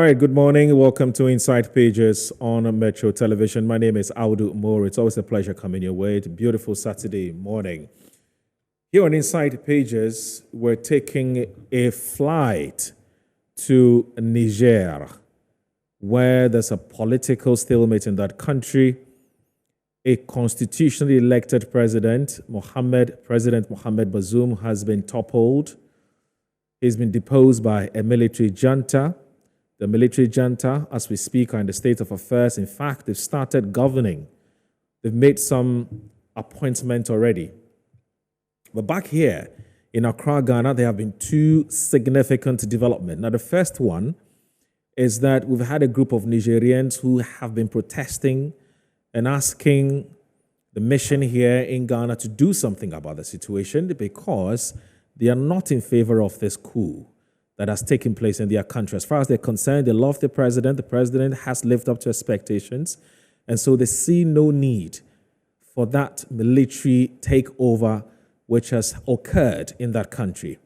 right, good morning. Welcome to Inside Pages on Metro Television. My name is Audu Moore. It's always a pleasure coming your way. It's a beautiful Saturday morning. Here on Inside Pages, we're taking a flight to Niger, where there's a political stalemate in that country. A constitutionally elected President Mohamed Bazoum, has been toppled. He's been deposed by a military junta. The military junta, as we speak, are in the state of affairs. In fact, they've started governing. They've made some appointments already. But back here in Accra, Ghana, there have been two significant developments. Now, the first one is that we've had a group of Nigerians who have been protesting and asking the mission here in Ghana to do something about the situation because they are not in favor of this coup that has taken place in their country. As far as they're concerned, they love the president. The president has lived up to expectations. And so they see no need for that military takeover which has occurred in that country.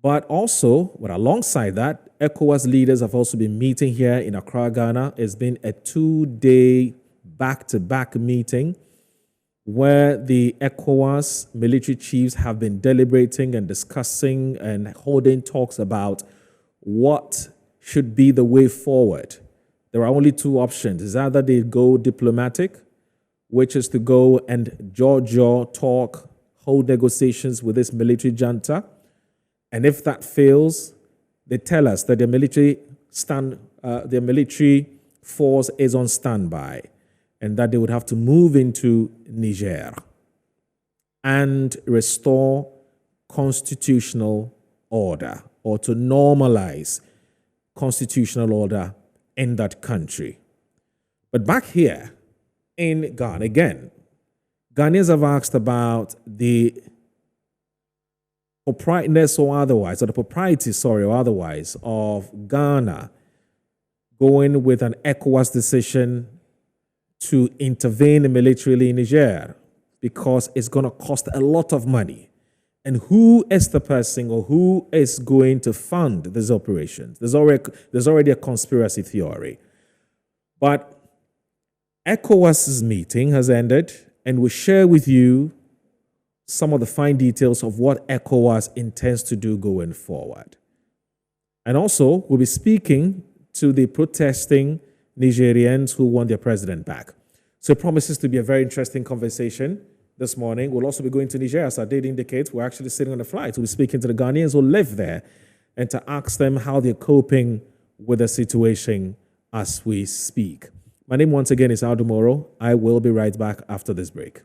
But also, alongside that, ECOWAS leaders have also been meeting here in Accra, Ghana. It's been a 2-day back-to-back meeting where the ECOWAS military chiefs have been deliberating and discussing and holding talks about what should be the way forward. There are only two options. It's either they go diplomatic, which is to go and jaw talk, hold negotiations with this military junta. And if that fails, they tell us that their military force is on standby, and that they would have to move into Niger and restore constitutional order or to normalize constitutional order in that country. But back here in Ghana, again, Ghanaians have asked about the proprieties or otherwise of Ghana going with an ECOWAS decision to intervene militarily in Niger because it's going to cost a lot of money. And who is the person or who is going to fund these operations? There's already a conspiracy theory. But ECOWAS's meeting has ended, and we'll share with you some of the fine details of what ECOWAS intends to do going forward. And also, we'll be speaking to the protesting Nigerians who want their president back. So it promises to be a very interesting conversation this morning. We'll also be going to Niger, as our date indicates. We're actually sitting on a flight. We'll be speaking to the Ghanaians who live there and to ask them how they're coping with the situation as we speak. My name once again is Audu Moro. I will be right back after this break.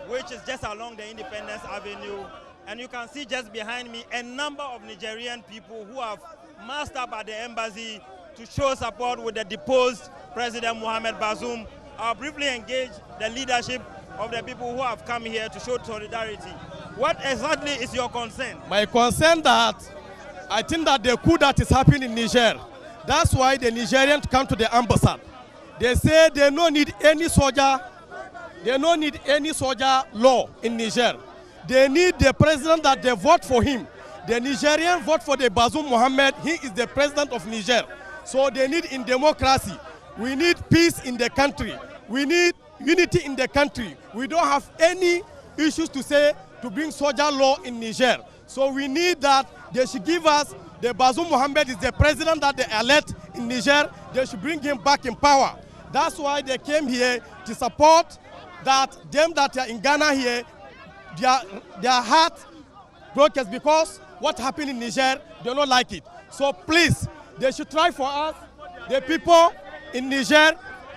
Which is just along the Independence Avenue, and you can see just behind me a number of Nigerian people who have massed up at the embassy to show support with the deposed President Mohamed Bazoum. I'll briefly engage the leadership of the people who have come here to show solidarity. What exactly is your concern? My concern that I think that the coup that is happening in Niger, that's why the Nigerians come to the embassy. They say they don't need any soldier. They don't need any soldier law in Niger. They need the president that they vote for him. The Nigerians vote for the Bazoum Mohamed. He is the president of Niger. So they need in democracy. We need peace in the country. We need unity in the country. We don't have any issues to say to bring soldier law in Niger. So we need that they should give us the Bazoum Mohamed is the president that they elect in Niger. They should bring him back in power. That's why they came here to support that them that are in Ghana here, their heart broken because what happened in Niger, they don't like it. So please, they should try for us. The people in Niger,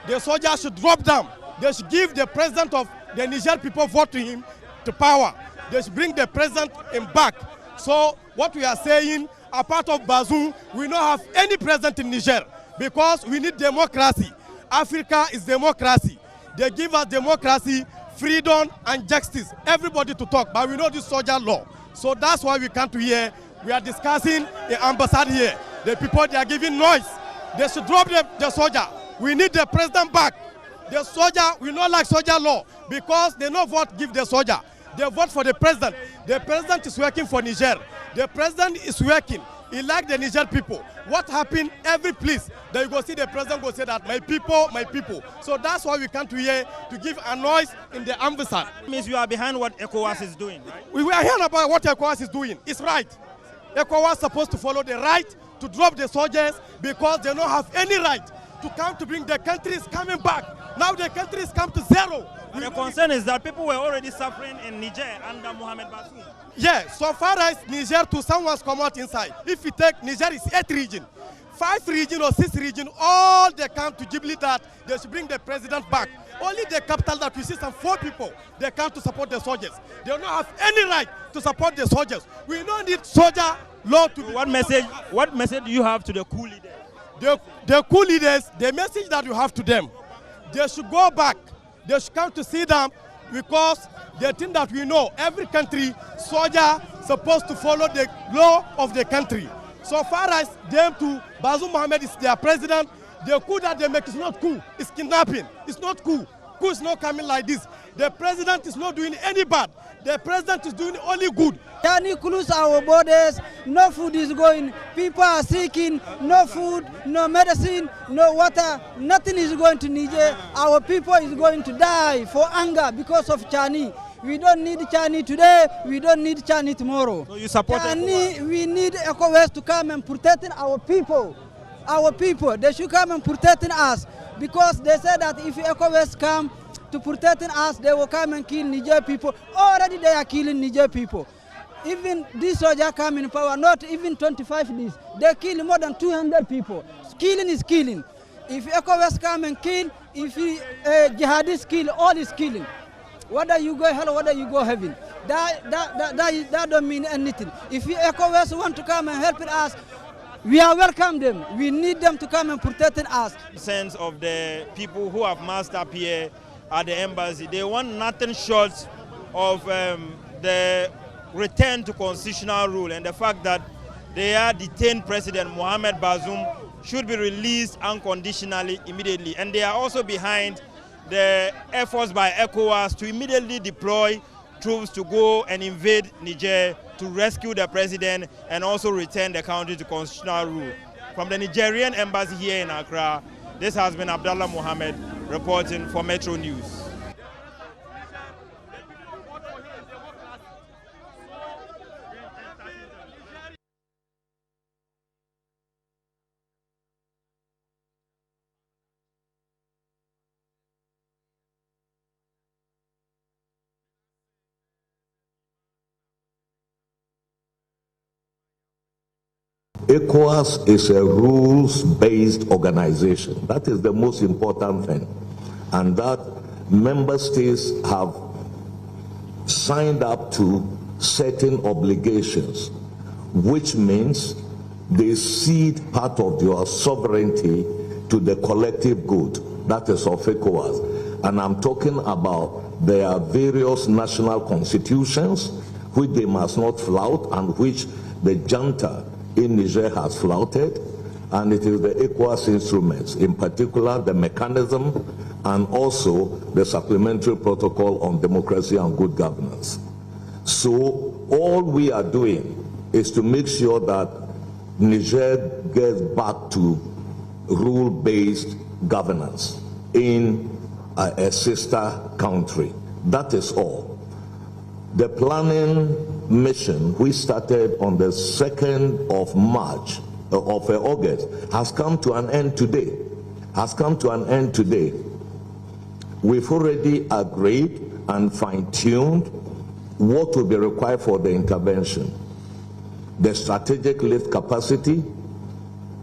the soldiers should drop them. They should give the president of the Niger people vote to him to power. They should bring the president in back. So what we are saying, apart of Bazoum, we don't have any president in Niger because we need democracy. Africa is democracy. They give us democracy, freedom, and justice. Everybody to talk, but we know this soldier law. So that's why we come to here. We are discussing the embassy here. The people, they are giving noise. They should drop the soldier. We need the president back. The soldier, we not like soldier law because they no vote give the soldier. They vote for the president. The president is working for Niger. The president is working. He like the Niger people. What happened every place that you go see the president go say that my people, my people. So that's why we come to here to give a noise in the embassy. It means you are behind what ECOWAS is doing, right? We are hearing about what ECOWAS is doing. It's right. ECOWAS is supposed to follow the right to drop the soldiers because they don't have any right to come to bring the countries coming back. Now the countries come to zero. But the concern is that people were already suffering in Niger under Mohamed Bazoum. Yeah, so far as Niger to someone's come out inside. If you take Niger is 8 regions, 5 regions or 6 regions, all they come to Ghibli that they should bring the president back. Only the capital that we see some 4 people, they come to support the soldiers. They don't have any right to support the soldiers. We don't need soldier law to be. What message do you have to the coup leaders? The coup leaders, the message that you have to them, they should go back. They should come to see them because they think that we know every country, soldier supposed to follow the law of the country. So far as them to Bazoum Mohamed is their president, the coup that they make is not coup, it's kidnapping. It's not coup. Coup is not coming like this. The president is not doing any bad. The president is doing only good. Can you close our borders? No food is going. People are seeking. No food, no medicine, no water. Nothing is going to Niger. Our people is going to die for anger because of Chani. We don't need Chani today. We don't need Chani tomorrow. So you support ECOWAS? We need ECOWAS to come and protect our people. Our people, they should come and protect us because they said that if ECOWAS come to protect us, they will come and kill Niger people. Already they are killing Niger people. Even this soldier come in power, not even 25 days, they kill more than 200 people. Killing is killing. If ECOWAS come and kill, if jihadists kill, all is killing. Whether you go hell or whether you go heaven, that don't mean anything. If ECOWAS want to come and help us, we are welcome them. We need them to come and protect us. Sense of the people who have massed up here at the embassy, they want nothing short of the return to constitutional rule and the fact that their detained president Mohamed Bazoum should be released unconditionally immediately. And they are also behind the efforts by ECOWAS to immediately deploy troops to go and invade Niger to rescue the president and also return the country to constitutional rule. From the Nigerian embassy here in Accra, this has been Abdallah Mohammed reporting for Metro News. ECOWAS is a rules-based organization. That is the most important thing. And that member states have signed up to certain obligations, which means they cede part of your sovereignty to the collective good. That is of ECOWAS. And I'm talking about their various national constitutions, which they must not flout and which the junta in Niger has flouted, and it is the ECOWAS instruments, in particular the mechanism and also the supplementary protocol on democracy and good governance. So all we are doing is to make sure that Niger gets back to rule-based governance in a sister country. That is all. The planning mission we started on the 2nd of March, of August, has come to an end today. We've already agreed and fine-tuned what will be required for the intervention. The strategic lift capacity,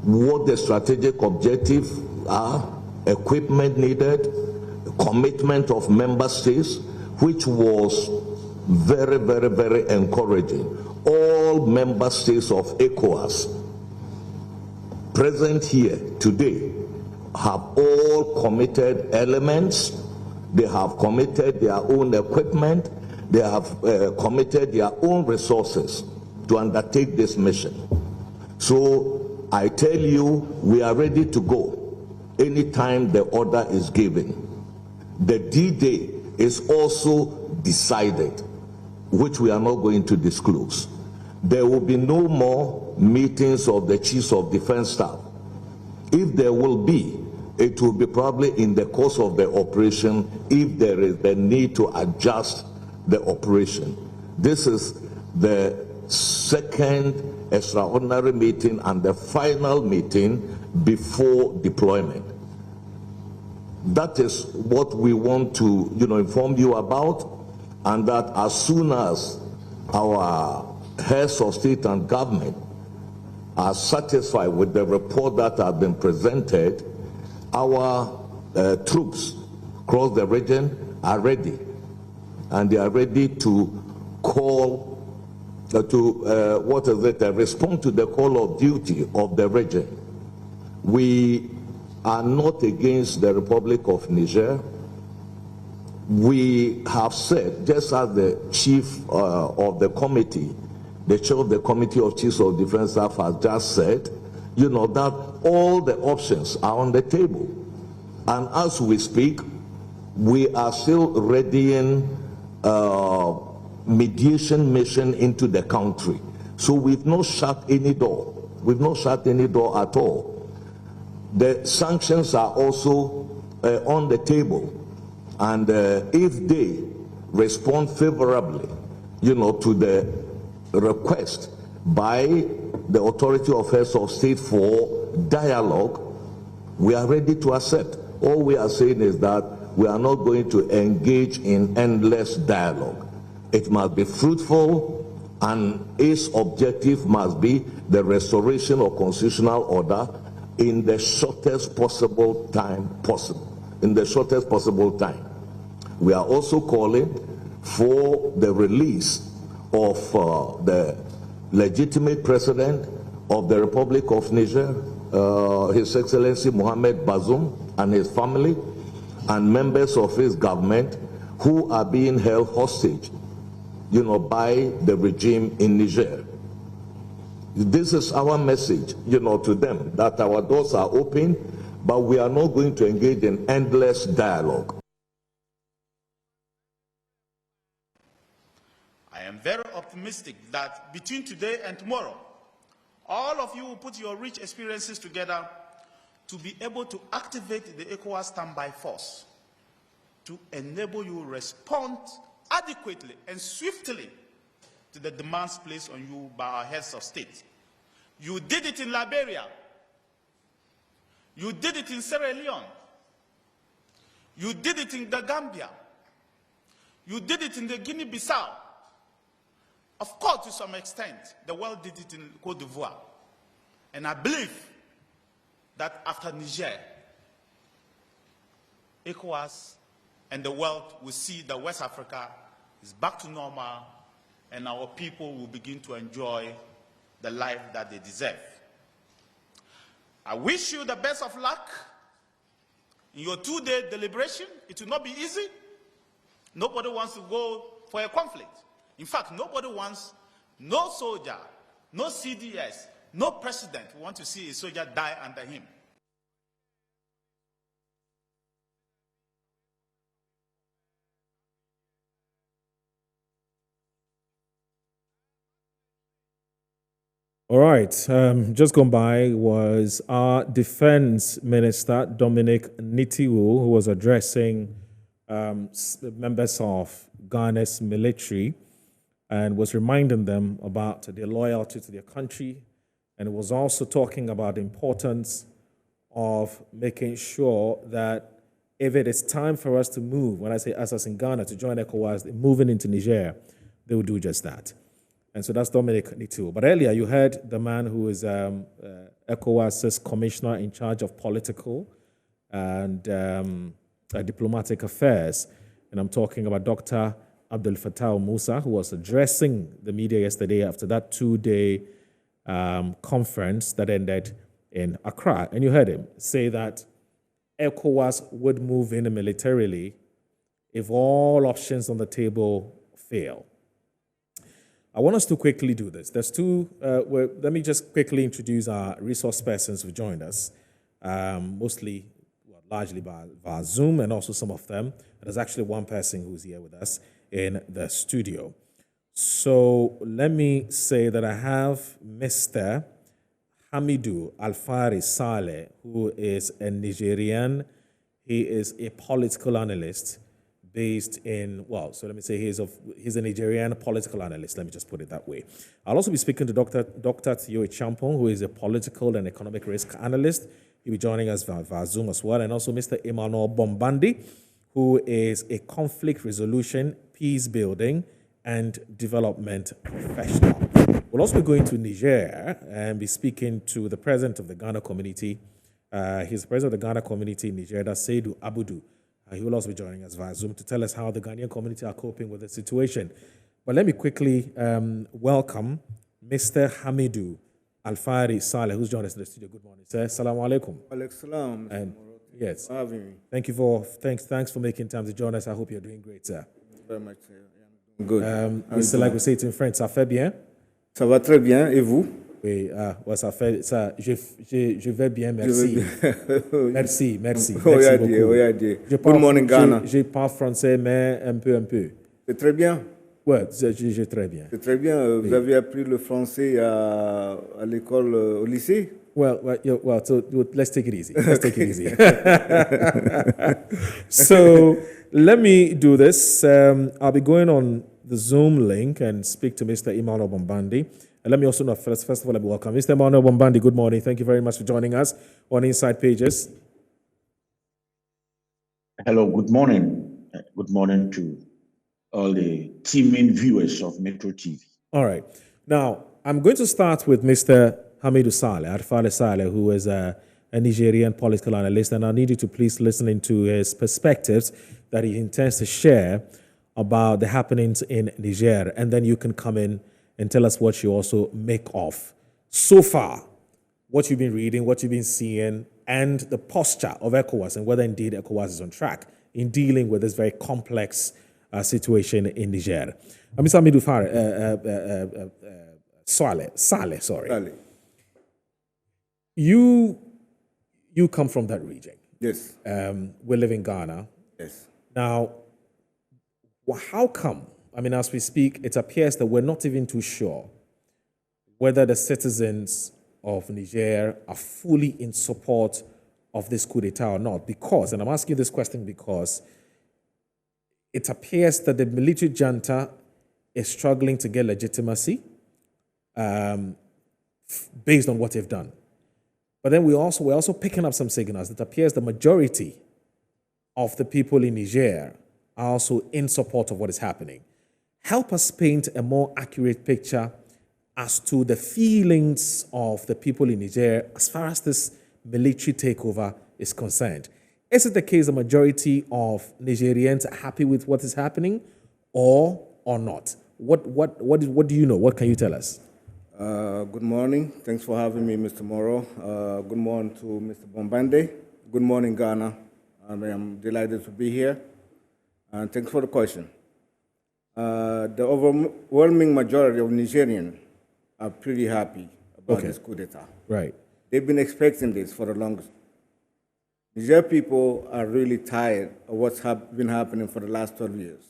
what the strategic objectives are, equipment needed, commitment of member states, which was very, very, very encouraging. All member states of ECOWAS present here today have all committed elements. They have committed their own equipment. They have committed their own resources to undertake this mission. So I tell you, we are ready to go anytime the order is given. The D-Day is also decided, which we are not going to disclose. There will be no more meetings of the chiefs of defense staff. If there will be, it will be probably in the course of the operation if there is the need to adjust the operation. This is the second extraordinary meeting and the final meeting before deployment. That is what we want to, inform you about, and that as soon as our heads of state and government are satisfied with the report that has been presented, our troops across the region are ready, and they are ready to call, respond to the call of duty of the region. We are not against the Republic of Niger. We have said, just as the chief of the committee, the chair of the Committee of Chiefs of Defense Staff has just said, that all the options are on the table. And as we speak, we are still readying mediation mission into the country. So we've not shut any door. We've not shut any door at all. The sanctions are also on the table. And if they respond favorably, to the request by the authority of heads of state for dialogue, we are ready to accept. All we are saying is that we are not going to engage in endless dialogue. It must be fruitful, and its objective must be the restoration of constitutional order in the shortest possible time possible. In the shortest possible time. We are also calling for the release of the legitimate president of the Republic of Niger, His Excellency Mohamed Bazoum, and his family, and members of his government who are being held hostage, by the regime in Niger. This is our message, to them, that our doors are open, but we are not going to engage in endless dialogue. I am very optimistic that between today and tomorrow, all of you will put your rich experiences together to be able to activate the ECOWAS standby force to enable you to respond adequately and swiftly to the demands placed on you by our heads of state. You did it in Liberia. You did it in Sierra Leone. You did it in the Gambia. You did it in the Guinea-Bissau. Of course, to some extent, the world did it in Côte d'Ivoire. And I believe that after Niger, ECOWAS and the world will see that West Africa is back to normal, and our people will begin to enjoy the life that they deserve. I wish you the best of luck in your two-day deliberation. It will not be easy. Nobody wants to go for a conflict. In fact, nobody wants, no soldier, no CDS, no president want to see a soldier die under him. All right, just gone by was our defense minister, Dominic Nitiwu, who was addressing members of Ghana's military and was reminding them about their loyalty to their country, and was also talking about the importance of making sure that if it is time for us to move, when I say us as in Ghana, to join ECOWAS, moving into Niger, they will do just that. And so that's Dominic Nitiwu. But earlier you heard the man who is ECOWAS's commissioner in charge of political and diplomatic affairs. And I'm talking about Dr. Abdel Fattah Musa, who was addressing the media yesterday after that two-day conference that ended in Accra. And you heard him say that ECOWAS would move in militarily if all options on the table fail. I want us to quickly do this. There's two, let me just quickly introduce our resource persons who joined us, mostly, largely via Zoom, and also some of them. There's actually one person who's here with us in the studio. So let me say that I have Mr. Hamidou Alfari Saleh, who is a Nigerian. He is a political analyst based in, so let me say he's a Nigerian political analyst. Let me just put it that way. I'll also be speaking to Dr. Theo Champong, who is a political and economic risk analyst. He'll be joining us via Zoom as well. And also Mr. Emmanuel Bombandi, who is a conflict resolution, peace building, and development professional. We'll also be going to Niger and be speaking to the president of the Ghana community. He's the president of the Ghana community in Niger, that's Seydou Abudu. He will also be joining us via Zoom to tell us how the Ghanaian community are coping with the situation. But let me quickly welcome Mr. Hamidou Alfari Saleh, who's joined us in the studio. Good morning, sir. Assalamu alaikum. Alaikum salam. And yes, for having me. Thanks for making time to join us. I hope you're doing great, sir. Very much, sir. Yeah, good. Mr. Like we say it in French, ça fait bien? Ça va très bien, et vous? Oui, ça fait ça. Je vais bien, merci. Merci. Merci beaucoup. Good morning, Ghana. Je parle français, mais un peu. C'est très bien. Ouais, j'ai très bien. C'est très bien. Vous avez appris le français à l'école, au lycée? Well, so let's take it easy. So let me do this. I'll be going on the Zoom link and speak to Mr. Emmanuel Bombandi. And let me also know, first of all, let me welcome Mr. Emmanuel Bombandi. Good morning. Thank you very much for joining us on Inside Pages. Hello, good morning. Good morning to all the teaming viewers of Metro TV. All right. Now, I'm going to start with Mr. Hamidou Saleh, Alfari Saleh, who is a Nigerian political analyst, and I need you to please listen into his perspectives that he intends to share about the happenings in Niger, and then you can come in and tell us what you also make of so far, what you've been reading, what you've been seeing, and the posture of ECOWAS and whether indeed ECOWAS is on track in dealing with this very complex situation in Niger. Mr. Hamidou Saleh. You come from that region. Yes. We live in Ghana. Yes. Now, how come? I mean, as we speak, it appears that we're not even too sure whether the citizens of Niger are fully in support of this coup d'etat or not. Because, and I'm asking this question because it appears that the military junta is struggling to get legitimacy based on what they've done. But then we're also picking up some signals that appears the majority of the people in Niger are also in support of what is happening. Help us paint a more accurate picture as to the feelings of the people in Niger as far as this military takeover is concerned. Is it the case the majority of Nigerians are happy with what is happening or not? What do you know? What can you tell us? Good morning. Thanks for having me, Mr. Moro. Good morning to Mr. Bombande. Good morning, Ghana. I am delighted to be here. And thanks for the question. The overwhelming majority of Nigerians are pretty happy about this coup d'etat. Right. They've been expecting this for the longest. Niger people are really tired of what's been happening for the last 12 years.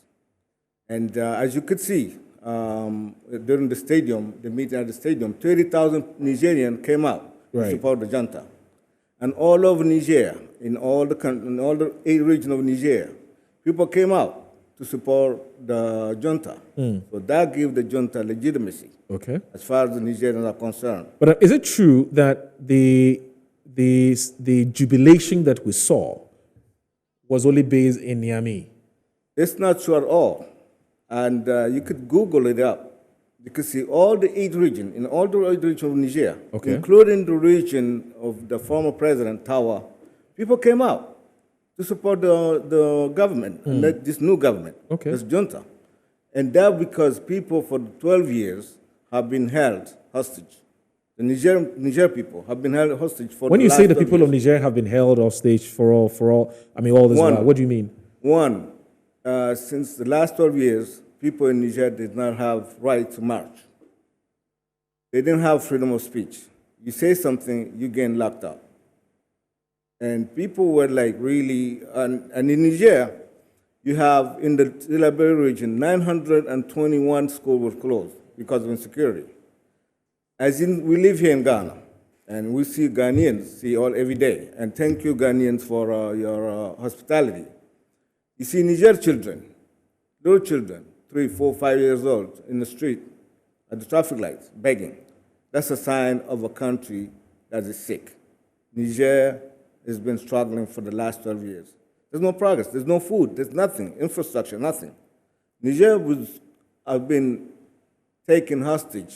And as you could see, during the meeting at the stadium, 30,000 Nigerians came out to support the junta. And all over Niger, in all the 8 regions of Niger, people came out to support the junta. So that gave the junta legitimacy, as far as the Nigerians are concerned. But is it true that the jubilation that we saw was only based in Niamey? It's not true at all. And you could Google it up. You could see all the 8 regions, in all the 8 regions of Niger, including the region of the former president, Tawa, people came out to support the government, this new government, this junta. And that because people for 12 years have been held hostage. The Niger people have been held hostage for when the you last say the 12 people years. of Niger have been held hostage for all this while, what do you mean? Since the last 12 years, people in Niger did not have right to march. They didn't have freedom of speech. You say something, you get locked up. And people were like really, and in Niger, you have in the Tilaberi region, 921 schools were closed because of insecurity. As in, we live here in Ghana, and we see Ghanaians every day. And thank you, Ghanaians, for your hospitality. You see Niger children, little children, 3, 4, 5 years old, in the street, at the traffic lights, begging. That's a sign of a country that is sick. Niger has been struggling for the last 12 years. There's no progress, there's no food, there's nothing, infrastructure, nothing. Niger have been taken hostage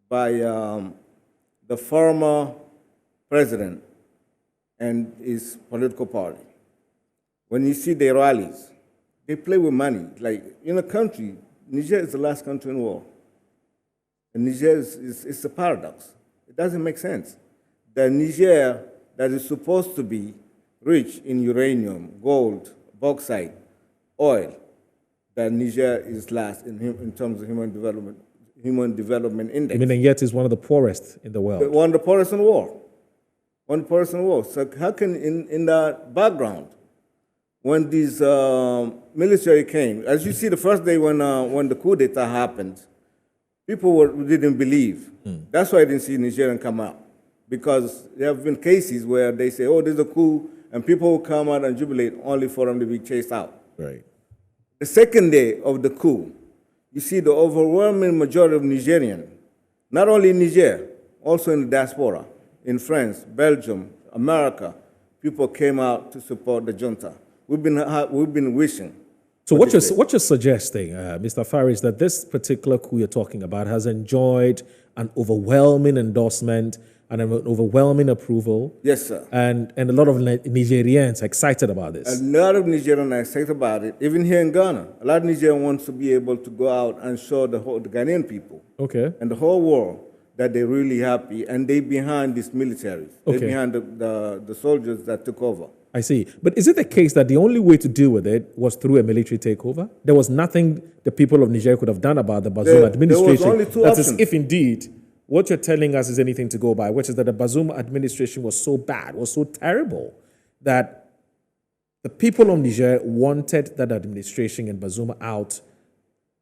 by the former president and his political party. When you see their rallies, they play with money. Like in a country, Niger is the last country in the world. And Niger is a paradox. It doesn't make sense. The Niger that is supposed to be rich in uranium, gold, bauxite, oil, that Niger is last in terms of human development index. I mean, and yet is one of the poorest in the world. One of the poorest in the world. One of the poorest in the world. So how can, in that background, when these military came, as you see the first day when the coup d'etat happened, people didn't believe. That's why I didn't see Nigerian come out. Because there have been cases where they say, oh, there's a coup, and people will come out and jubilate only for them to be chased out. Right. The second day of the coup, you see the overwhelming majority of Nigerians, not only in Niger, also in the diaspora, in France, Belgium, America, people came out to support the junta. We've been wishing. So what you're suggesting, Mr. Faris, that this particular coup you're talking about has enjoyed an overwhelming endorsement and an overwhelming approval. Yes, sir. And a lot of Nigerians are excited about this. A lot of Nigerians are excited about it. Even here in Ghana, a lot of Nigerians want to be able to go out and show the Ghanaian people and the whole world that they're really happy and they're behind these militaries. They're behind the soldiers that took over. I see. But is it the case that the only way to deal with it was through a military takeover? There was nothing the people of Niger could have done about the Bazoum administration. There was only two options. That is, if indeed what you're telling us is anything to go by, which is that the Bazoum administration was so bad, was so terrible, that the people of Niger wanted that administration and Bazoum out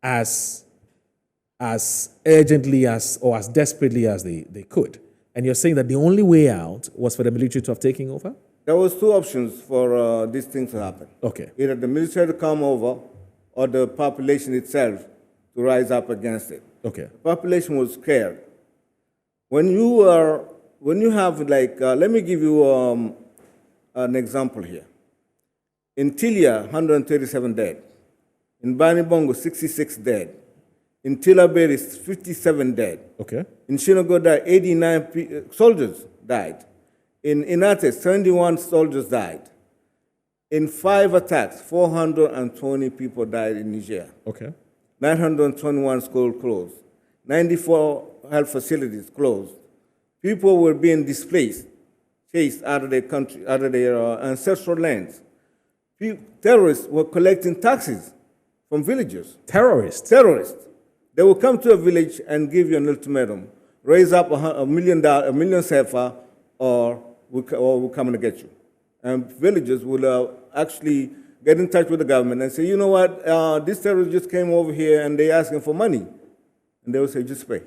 as urgently or as desperately as they could. And you're saying that the only way out was for the military to have taken over? There was two options for these things to happen. Okay. Either the military to come over or the population itself to rise up against it. Okay. The population was scared. When you have like, let me give you an example here. In Tilia, 137 dead. In Bani Bongo, 66 dead. In Tilaberi, 57 dead. Okay. In Shinogoda, 89 soldiers died. In Inate, 71 soldiers died. In 5 attacks, 420 people died in Niger. Okay. 921 schools closed. 94 health facilities closed. People were being displaced, chased out of their country, out of their ancestral lands. Terrorists were collecting taxes from villagers. Terrorists? Terrorists. They will come to a village and give you an ultimatum. Raise up $1 million CFA or we're coming to get you. And villagers will actually get in touch with the government and say, you know what, these terrorists just came over here and they're asking for money. And they will say, just pay.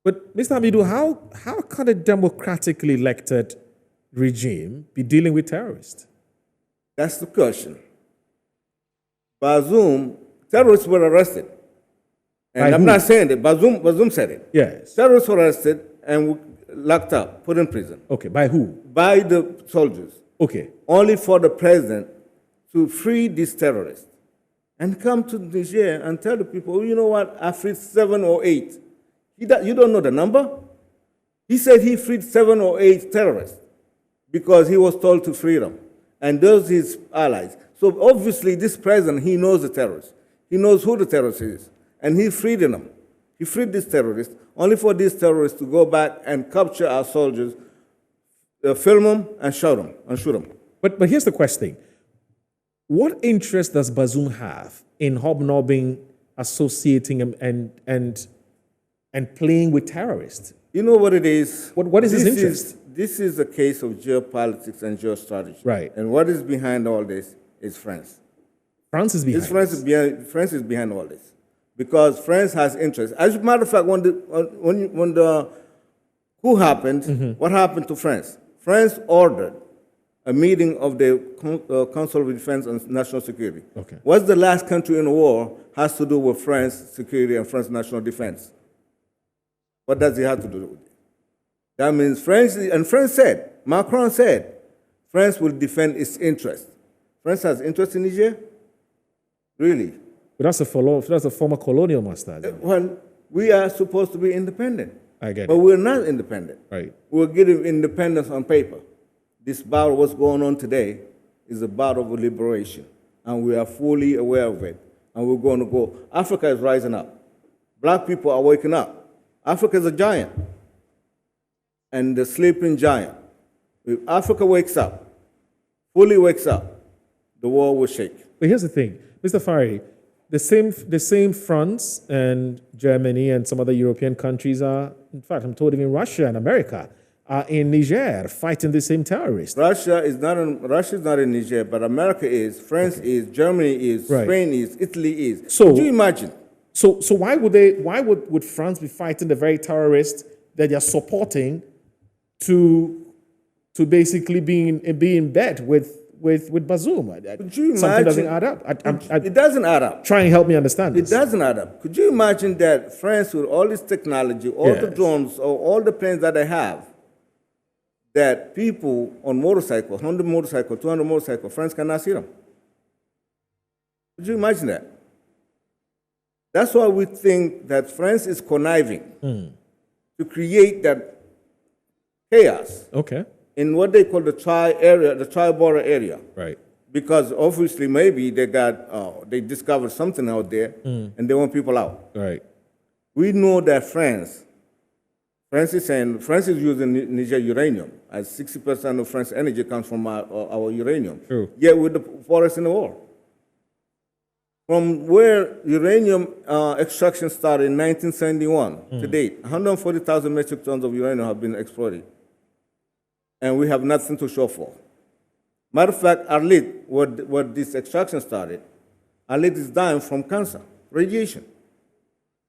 But Mr. Hamidou, how can a democratically elected regime be dealing with terrorists? That's the question. Bazoum, terrorists were arrested. And I'm not saying that, Bazoum said it. Yes. Terrorists were arrested and locked up, put in prison. Okay, by who? By the soldiers. Okay. Only for the president to free these terrorists and come to Niger and tell the people, oh, you know what, I freed 7 or 8. You don't know the number? He said he freed 7 or 8 terrorists because he was told to free them. And those his allies. So obviously this president, he knows the terrorists. He knows who the terrorist is. And he freed them. He freed these terrorists, only for these terrorists to go back and capture our soldiers, film them and shoot them. But here's the question. What interest does Bazoum have in hobnobbing, associating, and playing with terrorists? You know what it is? What is his interest? This is a case of geopolitics and geostrategy. Right. And what is behind all this is France. France is behind. France is behind all this because France has interest. As a matter of fact, when the coup happened, what happened to France? France ordered a meeting of the Council of Defense and National Security. Okay. What's the last country in the war has to do with France security and France national defense? What does it have to do with it? That means Macron said, France will defend its interest. France has interest in Niger? Really? But that's a former colonial master. Well, we are supposed to be independent. I get it. But we're not independent. Right. We're getting independence on paper. This battle, what's going on today, is a battle of liberation. And we are fully aware of it. And we're going to go. Africa is rising up. Black people are waking up. Africa is a giant. And the sleeping giant. If Africa wakes up, fully wakes up, the world will shake. But here's the thing, Mr. Fari, the same France and Germany and some other European countries are, in fact, I'm told even Russia and America are in Niger fighting the same terrorists. Russia is not in Niger, but America is, France is, Germany is, Right. Spain is, Italy is. So- Could you imagine? So why would France be fighting the very terrorists that they're supporting to basically be in bed with Bazoum? Could you Something doesn't imagine- add up. It doesn't add up. Try and help me understand It this. doesn't add up. Could you imagine that France, with all this technology, all the Yes. drones, or all the planes that they have, that people on motorcycles, 100 motorcycles, 200 motorcycles, France cannot see them? Could you imagine that? That's why we think that France is conniving to create that chaos Okay. in what they call the tri-border area. Right. Because obviously maybe they discovered something out there and they want people out. Right. We know that France is using Niger uranium, as 60% of French energy comes from our uranium. True. Yet with the forest in the world. From where uranium extraction started in 1971 to date, 140,000 metric tons of uranium have been exploited. And we have nothing to show for. Matter of fact, Arlit, where this extraction started, Arlit is dying from cancer, radiation.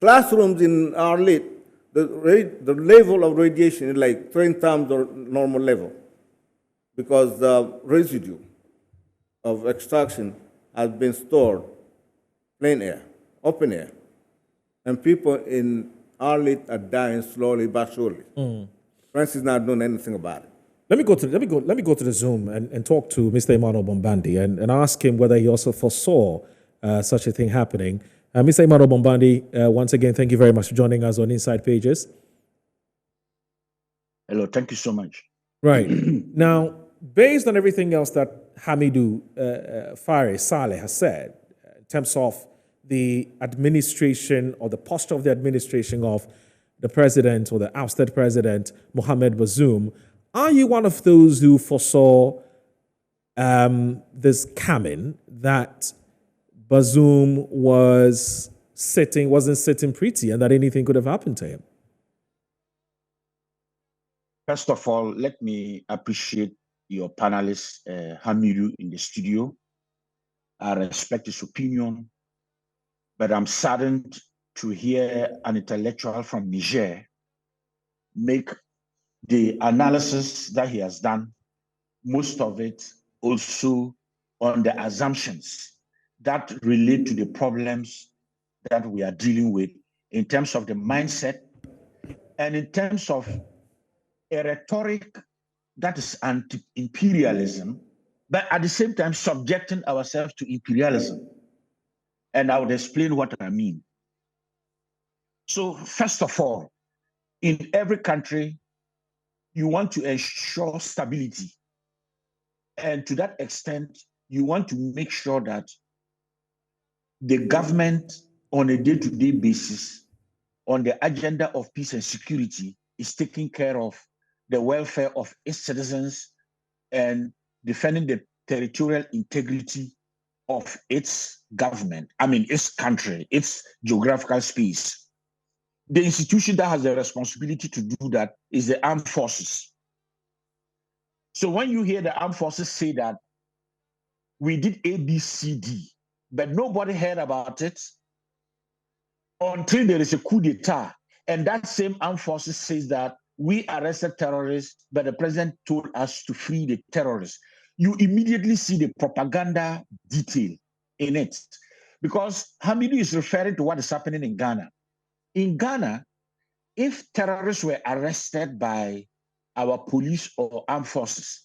Classrooms in Arlit, the level of radiation is like 3 times the normal level because the residue of extraction has been stored plain air, open air. And people in Arlit are dying slowly but surely. France is not doing anything about it. Let me go to the Zoom and talk to Mr. Emmanuel Bombandi and ask him whether he also foresaw such a thing happening. Mr. Emmanuel Bombandi, once again, thank you very much for joining us on Inside Pages. Hello, thank you so much. Right. Now, based on everything else that Hamidou Fari Saleh has said, in terms of the administration or the posture of the administration of the president or the ousted president, Mohamed Bazoum, are you one of those who foresaw this coming, that Bazoum wasn't sitting pretty and that anything could have happened to him? First of all, let me appreciate your panelist, Hamidou, in the studio. I respect his opinion, but I'm saddened to hear an intellectual from Niger make the analysis that he has done, most of it also on the assumptions that relate to the problems that we are dealing with in terms of the mindset and in terms of a rhetoric that is anti-imperialism, but at the same time subjecting ourselves to imperialism. And I would explain what I mean. So first of all, in every country, you want to ensure stability. And to that extent, you want to make sure that the government on a day-to-day basis, on the agenda of peace and security, is taking care of the welfare of its citizens and defending the territorial integrity of its government, I mean, its country, its geographical space. The institution that has the responsibility to do that is the armed forces. So when you hear the armed forces say that we did A, B, C, D, but nobody heard about it until there is a coup d'etat, and that same armed forces says that we arrested terrorists, but the president told us to free the terrorists. You immediately see the propaganda detail in it, because Hamidu is referring to what is happening in Ghana. In Ghana, if terrorists were arrested by our police or armed forces,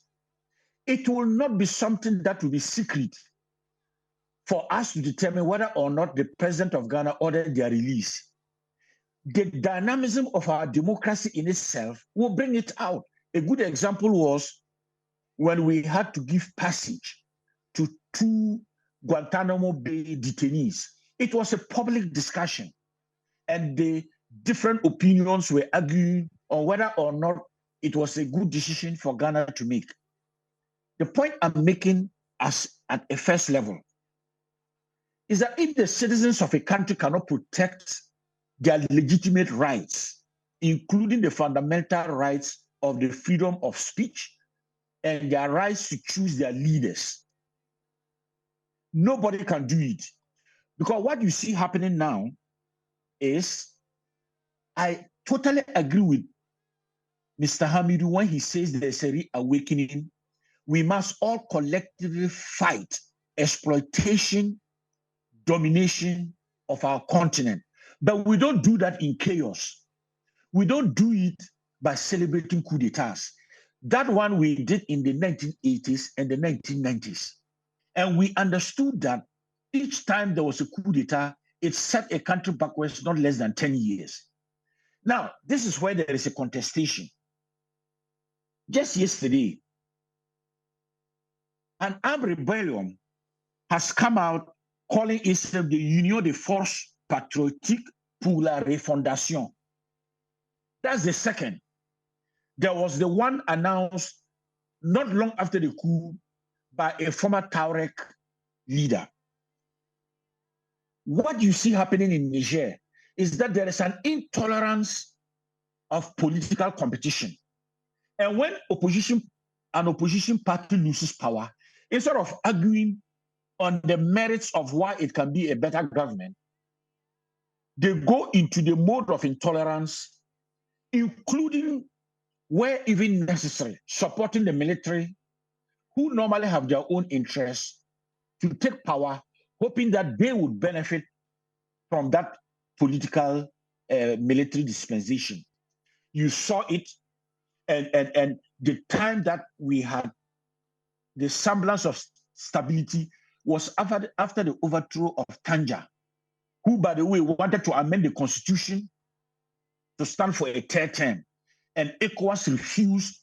it will not be something that will be secret for us to determine whether or not the president of Ghana ordered their release. The dynamism of our democracy in itself will bring it out. A good example was when we had to give passage to 2 Guantanamo Bay detainees. It was a public discussion, and the different opinions were arguing on whether or not it was a good decision for Ghana to make. The point I'm making at a first level is that if the citizens of a country cannot protect their legitimate rights, including the fundamental rights of the freedom of speech and their rights to choose their leaders, nobody can do it. Because what you see happening now is, I totally agree with Mr. Hamidu when he says there's a reawakening. We must all collectively fight exploitation, domination of our continent. But we don't do that in chaos. We don't do it by celebrating coup d'etats. That one we did in the 1980s and the 1990s. And we understood that each time there was a coup d'etat, it set a country backwards not less than 10 years. Now, this is where there is a contestation. Just yesterday, an armed rebellion has come out calling itself the Union des Forces Patriotiques pour la Refondation. That's the second. There was the one announced not long after the coup by a former Tuareg leader. What you see happening in Niger is that there is an intolerance of political competition. And when an opposition party loses power, instead of arguing on the merits of why it can be a better government, they go into the mode of intolerance, including, where even necessary, supporting the military, who normally have their own interests, to take power, hoping that they would benefit from that political military dispensation. You saw it, and the time that we had the semblance of stability was after the overthrow of Niger, who, by the way, wanted to amend the constitution to stand for a third term. And ECOWAS refused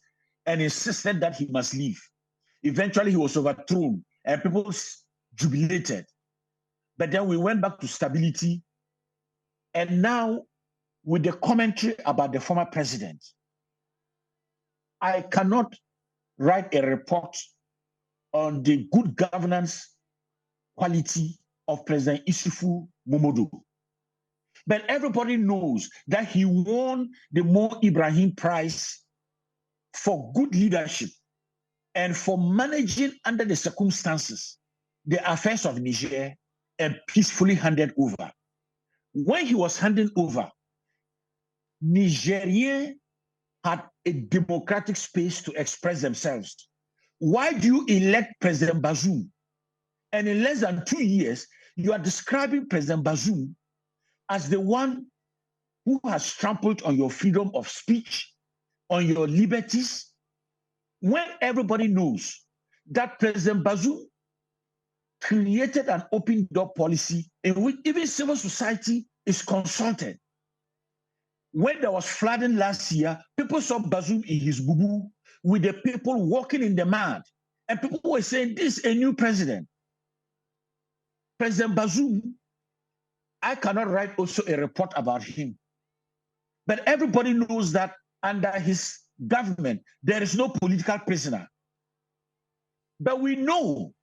and insisted that he must leave. Eventually, he was overthrown and people jubilated. But then we went back to stability. And now, with the commentary about the former president, I cannot write a report on the good governance quality of President Isufu Momodu. But everybody knows that he won the Mo Ibrahim Prize for good leadership and for managing under the circumstances the affairs of Niger and peacefully handed over. When he was handing over, Nigerians had a democratic space to express themselves. Why do you elect President Bazoum? And in less than 2 years, you are describing President Bazoum as the one who has trampled on your freedom of speech, on your liberties, when everybody knows that President Bazoum created an open door policy in which even civil society is consulted. When there was flooding last year, people saw Bazoum in his bubu with the people walking in the mud. And people were saying, this is a new president. President Bazoum, I cannot write also a report about him. But everybody knows that under his government, there is no political prisoner. But we know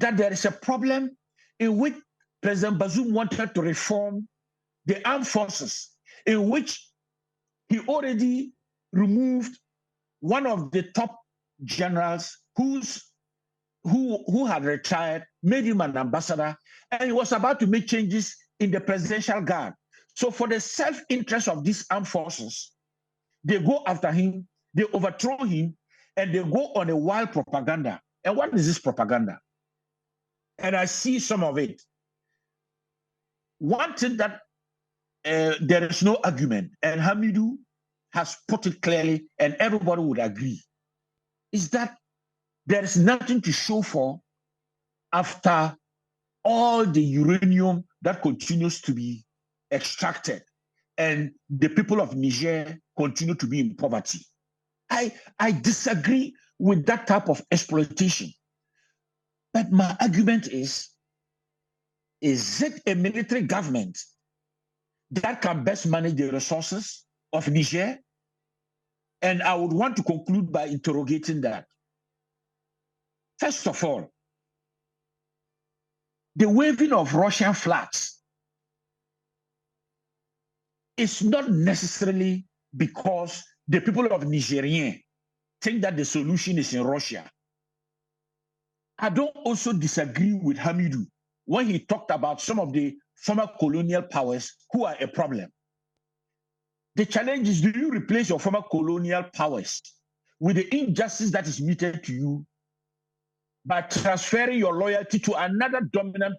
that there is a problem in which President Bazoum wanted to reform the armed forces, in which he already removed one of the top generals who had retired, made him an ambassador, and he was about to make changes in the presidential guard. So for the self-interest of these armed forces, they go after him, they overthrow him, and they go on a wild propaganda. And what is this propaganda? And I see some of it. One thing that there is no argument, and Hamidou has put it clearly, and everybody would agree, is that there is nothing to show for after all the uranium that continues to be extracted, and the people of Niger continue to be in poverty. I disagree with that type of exploitation. But my argument is it a military government that can best manage the resources of Niger? And I would want to conclude by interrogating that. First of all, the waving of Russian flags is not necessarily because the people of Nigerien think that the solution is in Russia. I don't also disagree with Hamidou when he talked about some of the former colonial powers who are a problem. The challenge is, do you replace your former colonial powers with the injustice that is meted to you by transferring your loyalty to another dominant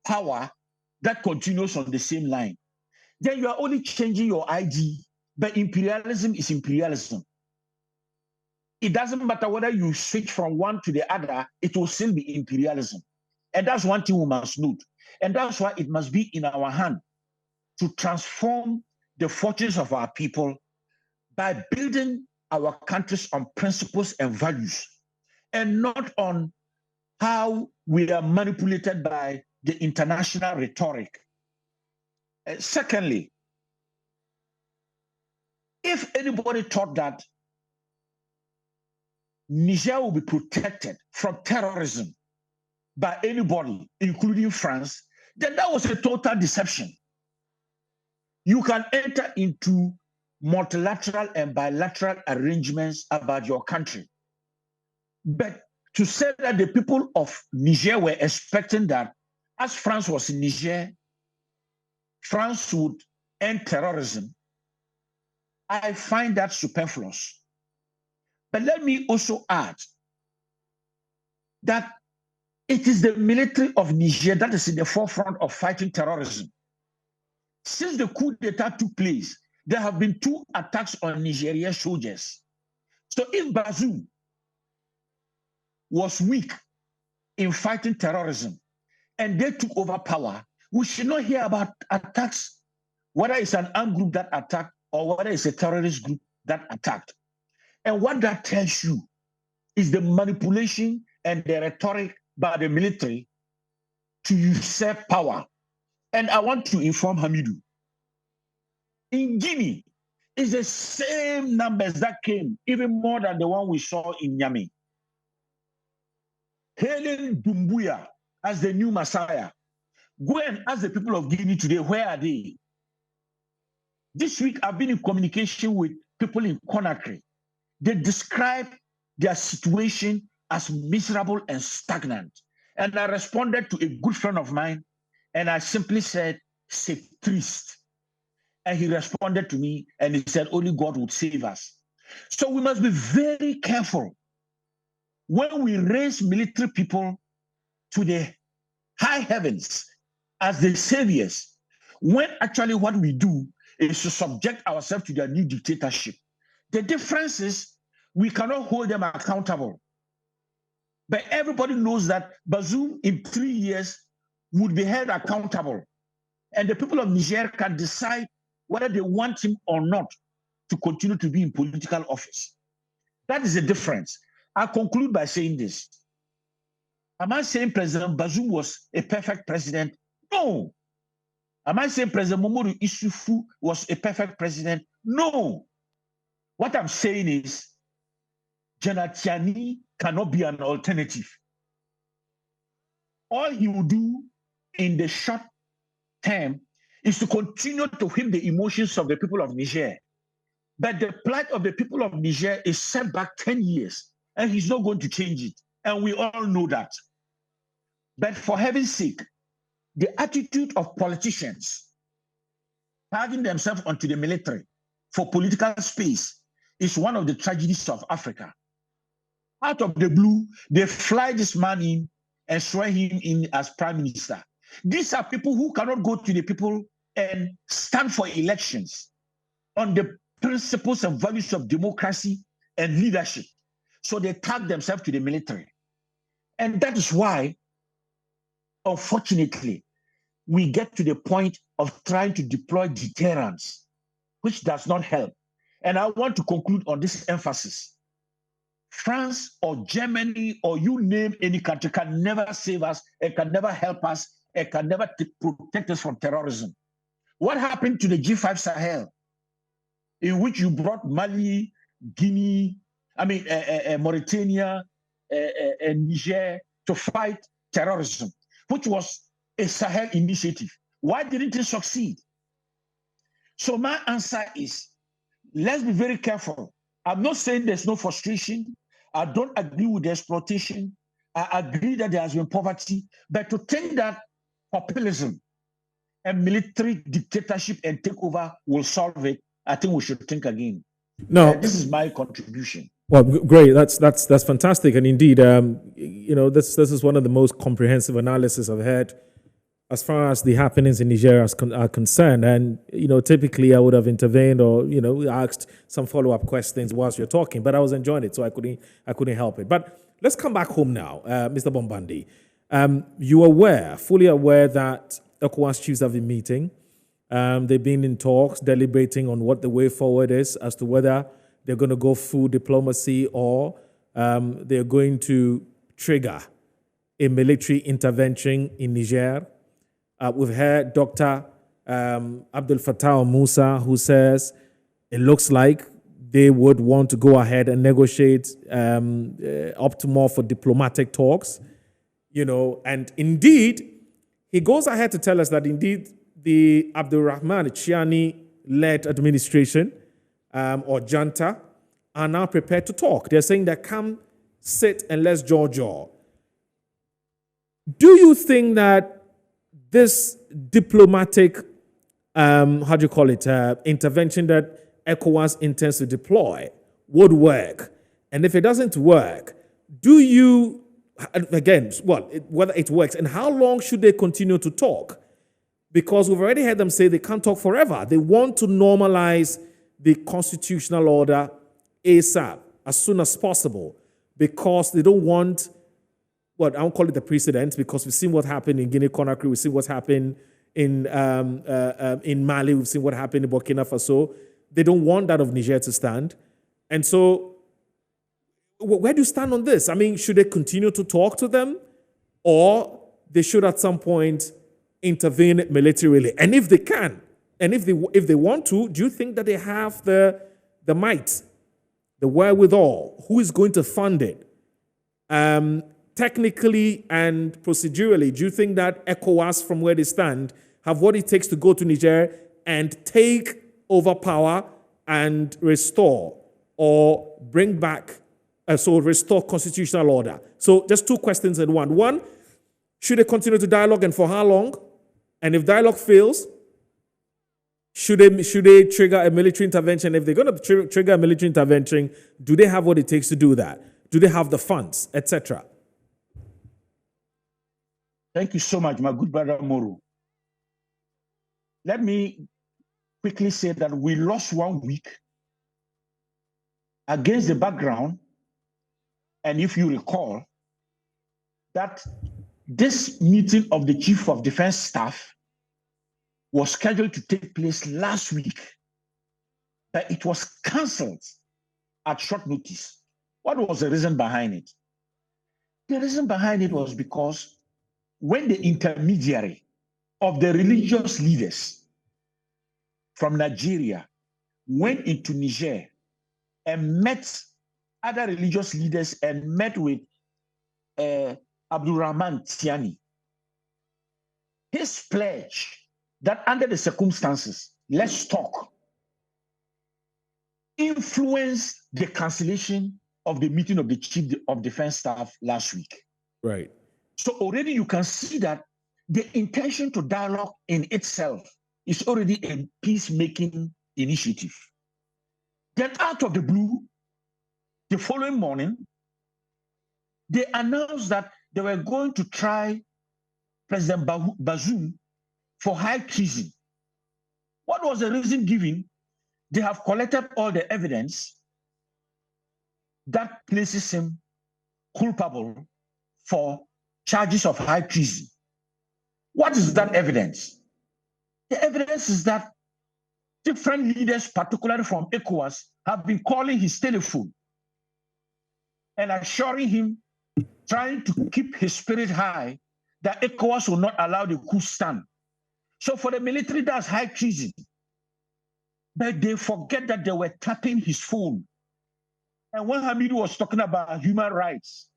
power that continues on the same line? Then you are only changing your ID, but imperialism is imperialism. It doesn't matter whether you switch from one to the other, it will still be imperialism. And that's one thing we must note. And that's why it must be in our hand to transform the fortunes of our people by building our countries on principles and values, and not on how we are manipulated by the international rhetoric. Secondly, if anybody thought that Niger will be protected from terrorism by anybody, including France, then that was a total deception. You can enter into multilateral and bilateral arrangements about your country. But to say that the people of Niger were expecting that as France was in Niger, France would end terrorism, I find that superfluous. But let me also add that it is the military of Niger that is in the forefront of fighting terrorism. Since the coup d'etat took place, there have been 2 attacks on Nigerian soldiers. So if Bazoum was weak in fighting terrorism and they took over power, we should not hear about attacks, whether it's an armed group that attacked or whether it's a terrorist group that attacked. And what that tells you is the manipulation and the rhetoric by the military to usurp power. And I want to inform Hamidou, in Guinea, it's the same numbers that came, even more than the one we saw in Niamey. Hailing Doumbouya as the new Messiah. Go and ask the people of Guinea today, where are they? This week, I've been in communication with people in Conakry. They describe their situation as miserable and stagnant. And I responded to a good friend of mine, and I simply said, c'est triste. And he responded to me, and he said, only God would save us. So we must be very careful when we raise military people to the high heavens as the saviors, when actually what we do is to subject ourselves to their new dictatorship. The difference is we cannot hold them accountable. But everybody knows that Bazoum in 3 years would be held accountable. And the people of Niger can decide whether they want him or not to continue to be in political office. That is the difference. I'll conclude by saying this. Am I saying President Bazoum was a perfect president? No. Am I saying President Mamadou Issoufou was a perfect president? No. What I'm saying is, General Tiani cannot be an alternative. all he will do in the short term is to continue to whip the emotions of the people of Niger. But the plight of the people of Niger is set back 10 years, and he's not going to change it. And we all know that. But for heaven's sake, the attitude of politicians tagging themselves onto the military for political space is one of the tragedies of Africa. Out of the blue, they fly this man in and swear him in as prime minister. These are people who cannot go to the people and stand for elections on the principles and values of democracy and leadership. So they tag themselves to the military. And that is why, unfortunately, we get to the point of trying to deploy deterrence, which does not help. And I want to conclude on this emphasis. France or Germany or you name any country can never save us, and can never help us, and can never protect us from terrorism. What happened to the G5 Sahel, in which you brought Mali, Guinea, Mauritania, and Niger to fight terrorism, which was a Sahel initiative? Why didn't it succeed? So my answer is, let's be very careful. I'm not saying there's no frustration. I don't agree with the exploitation. I agree that there has been poverty, but to think that populism and military dictatorship and takeover will solve it, I think we should think again. No, this is my contribution. Well, great. That's fantastic, and indeed, this is one of the most comprehensive analysis I've had as far as the happenings in Niger are concerned. And typically I would have intervened or asked some follow-up questions whilst you're talking, but I was enjoying it, so I couldn't help it. But let's come back home now, Mr. Bombandi. You are fully aware that ECOWAS chiefs have been meeting. They've been in talks, deliberating on what the way forward is as to whether they're going to go full diplomacy or they're going to trigger a military intervention in Niger. We've heard Dr. Abdel Fattah Musa, who says it looks like they would want to go ahead and negotiate up to more for diplomatic talks, and indeed, he goes ahead to tell us that indeed the Abdurrahman Chiani-led administration or junta are now prepared to talk. They're saying that come sit and let's jaw. Do you think that this diplomatic, intervention that ECOWAS intends to deploy would work? And if it doesn't work, do you, again, whether it works, and how long should they continue to talk? Because we've already heard them say they can't talk forever. They want to normalize the constitutional order ASAP, as soon as possible, because they don't want, I won't call it the precedent, because we've seen what happened in Guinea-Conakry, we've seen what's happened in Mali, we've seen what happened in Burkina Faso. They don't want that of Niger to stand. And so, where do you stand on this? Should they continue to talk to them, or they should at some point intervene militarily? And if they can, and if they want to, do you think that they have the might, the wherewithal? Who is going to fund it? Technically and procedurally, do you think that ECOWAS, from where they stand, have what it takes to go to Niger and take over power and restore or bring back, restore constitutional order? So just two questions in one. One, should they continue to dialogue, and for how long? And if dialogue fails, should they trigger a military intervention? If they're going to trigger a military intervention, do they have what it takes to do that? Do they have the funds, etc.? Thank you so much, my good brother Moru. Let me quickly say that we lost 1 week against the background, and if you recall, that this meeting of the Chief of Defense Staff was scheduled to take place last week, but it was cancelled at short notice. What was the reason behind it? The reason behind it was because when the intermediary of the religious leaders from Nigeria went into Niger and met other religious leaders and met with Abdurrahman Tiani, his pledge that under the circumstances, let's talk, influenced the cancellation of the meeting of the Chief of Defense Staff last week. Right. So already you can see that the intention to dialogue in itself is already a peacemaking initiative. Then out of the blue, the following morning, they announced that they were going to try President Bazoum for high treason. What was the reason given? They have collected all the evidence that places him culpable for charges of high treason. What is that evidence? The evidence is that different leaders, particularly from ECOWAS, have been calling his telephone and assuring him, trying to keep his spirit high, that ECOWAS will not allow the coup stand. So for the military, that's high treason. But they forget that they were tapping his phone. And when Hamidu was talking about human rights,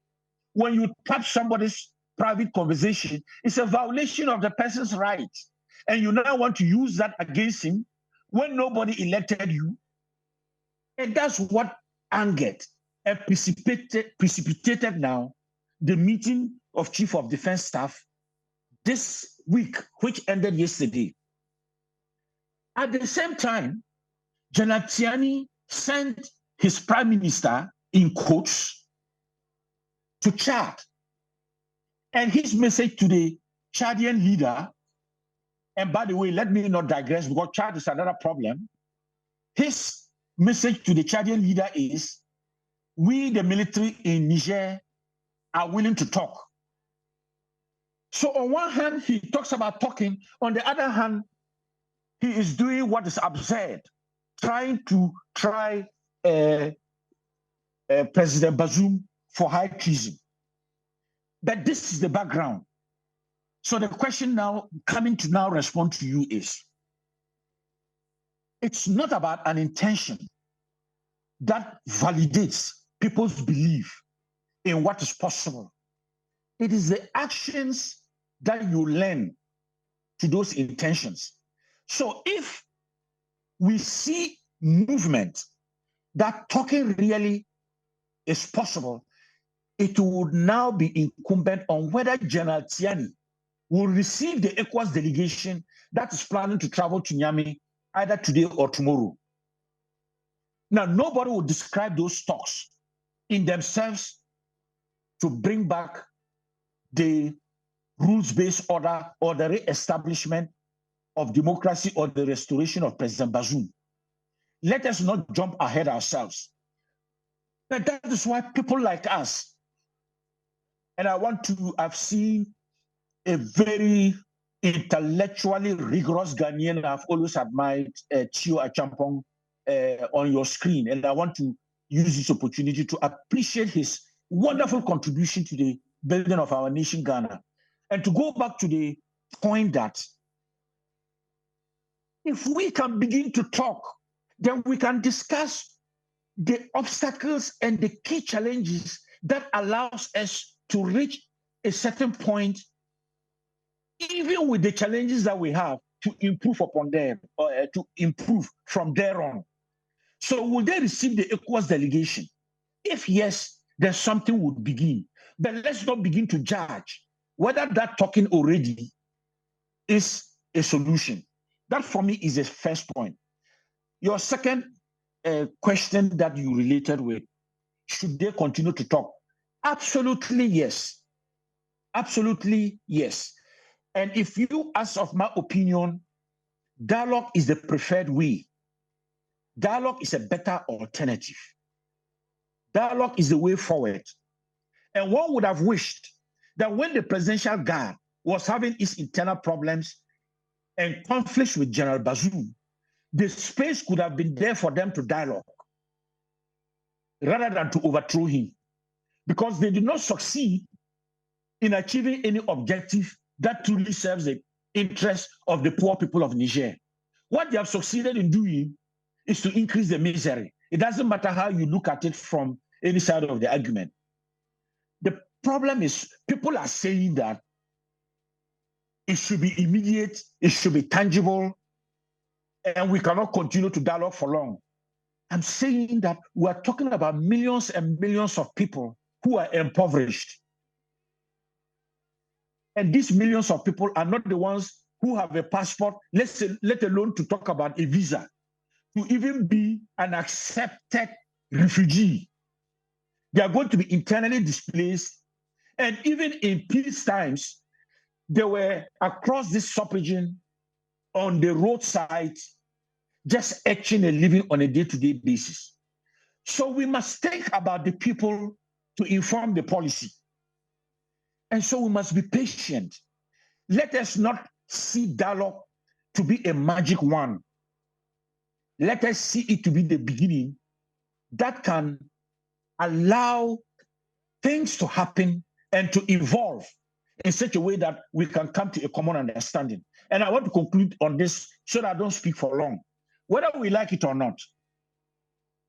when you tap somebody's private conversation, it's a violation of the person's rights. And you now want to use that against him when nobody elected you. And that's what angered and precipitated now the meeting of Chief of Defense Staff this week, which ended yesterday. At the same time, General Tiani sent his prime minister in quotes to Chad. And his message to the Chadian leader, and by the way, let me not digress because Chad is another problem. His message to the Chadian leader is, we, the military in Niger, are willing to talk. So on one hand, he talks about talking. On the other hand, he is doing what is absurd, trying to try President Bazoum for high treason. But this is the background. So the question now, coming to now respond to you is, it's not about an intention that validates people's belief in what is possible. It is the actions that you learn to those intentions. So if we see movement that talking really is possible, it would now be incumbent on whether General Tiani will receive the ECOWAS delegation that is planning to travel to Niamey either today or tomorrow. Now, nobody will describe those talks in themselves to bring back the rules-based order or the re-establishment of democracy or the restoration of President Bazoum. Let us not jump ahead ourselves. But that is why people like us, and I've seen a very intellectually rigorous Ghanaian I've always admired, Chio Achampong, on your screen. And I want to use this opportunity to appreciate his wonderful contribution to the building of our nation, Ghana. And to go back to the point that if we can begin to talk, then we can discuss the obstacles and the key challenges that allows us to reach a certain point, even with the challenges that we have, to improve upon them, or to improve from there on. So will they receive the ECOWAS delegation? If yes, then something would begin. But let's not begin to judge whether that talking already is a solution. That for me is the first point. Your second question that you related with, should they continue to talk? Absolutely yes. Absolutely yes. And if you ask of my opinion, dialogue is the preferred way. Dialogue is a better alternative. Dialogue is the way forward. And one would have wished that when the presidential guard was having its internal problems and conflicts with General Bazoum, the space could have been there for them to dialogue rather than to overthrow him, because they did not succeed in achieving any objective that truly serves the interests of the poor people of Niger. What they have succeeded in doing is to increase the misery. It doesn't matter how you look at it from any side of the argument. The problem is people are saying that It should be immediate. It should be tangible. And we cannot continue to dialogue for long. I'm saying that we're talking about millions and millions of people who are impoverished. And these millions of people are not the ones who have a passport, let alone to talk about a visa, to even be an accepted refugee. They are going to be internally displaced. And even in peace times, they were across this sub-region on the roadside, just etching a living on a day-to-day basis. So we must think about the people to inform the policy. And so we must be patient. Let us not see dialogue to be a magic one. Let us see it to be the beginning that can allow things to happen and to evolve in such a way that we can come to a common understanding. And I want to conclude on this so that I don't speak for long. Whether we like it or not,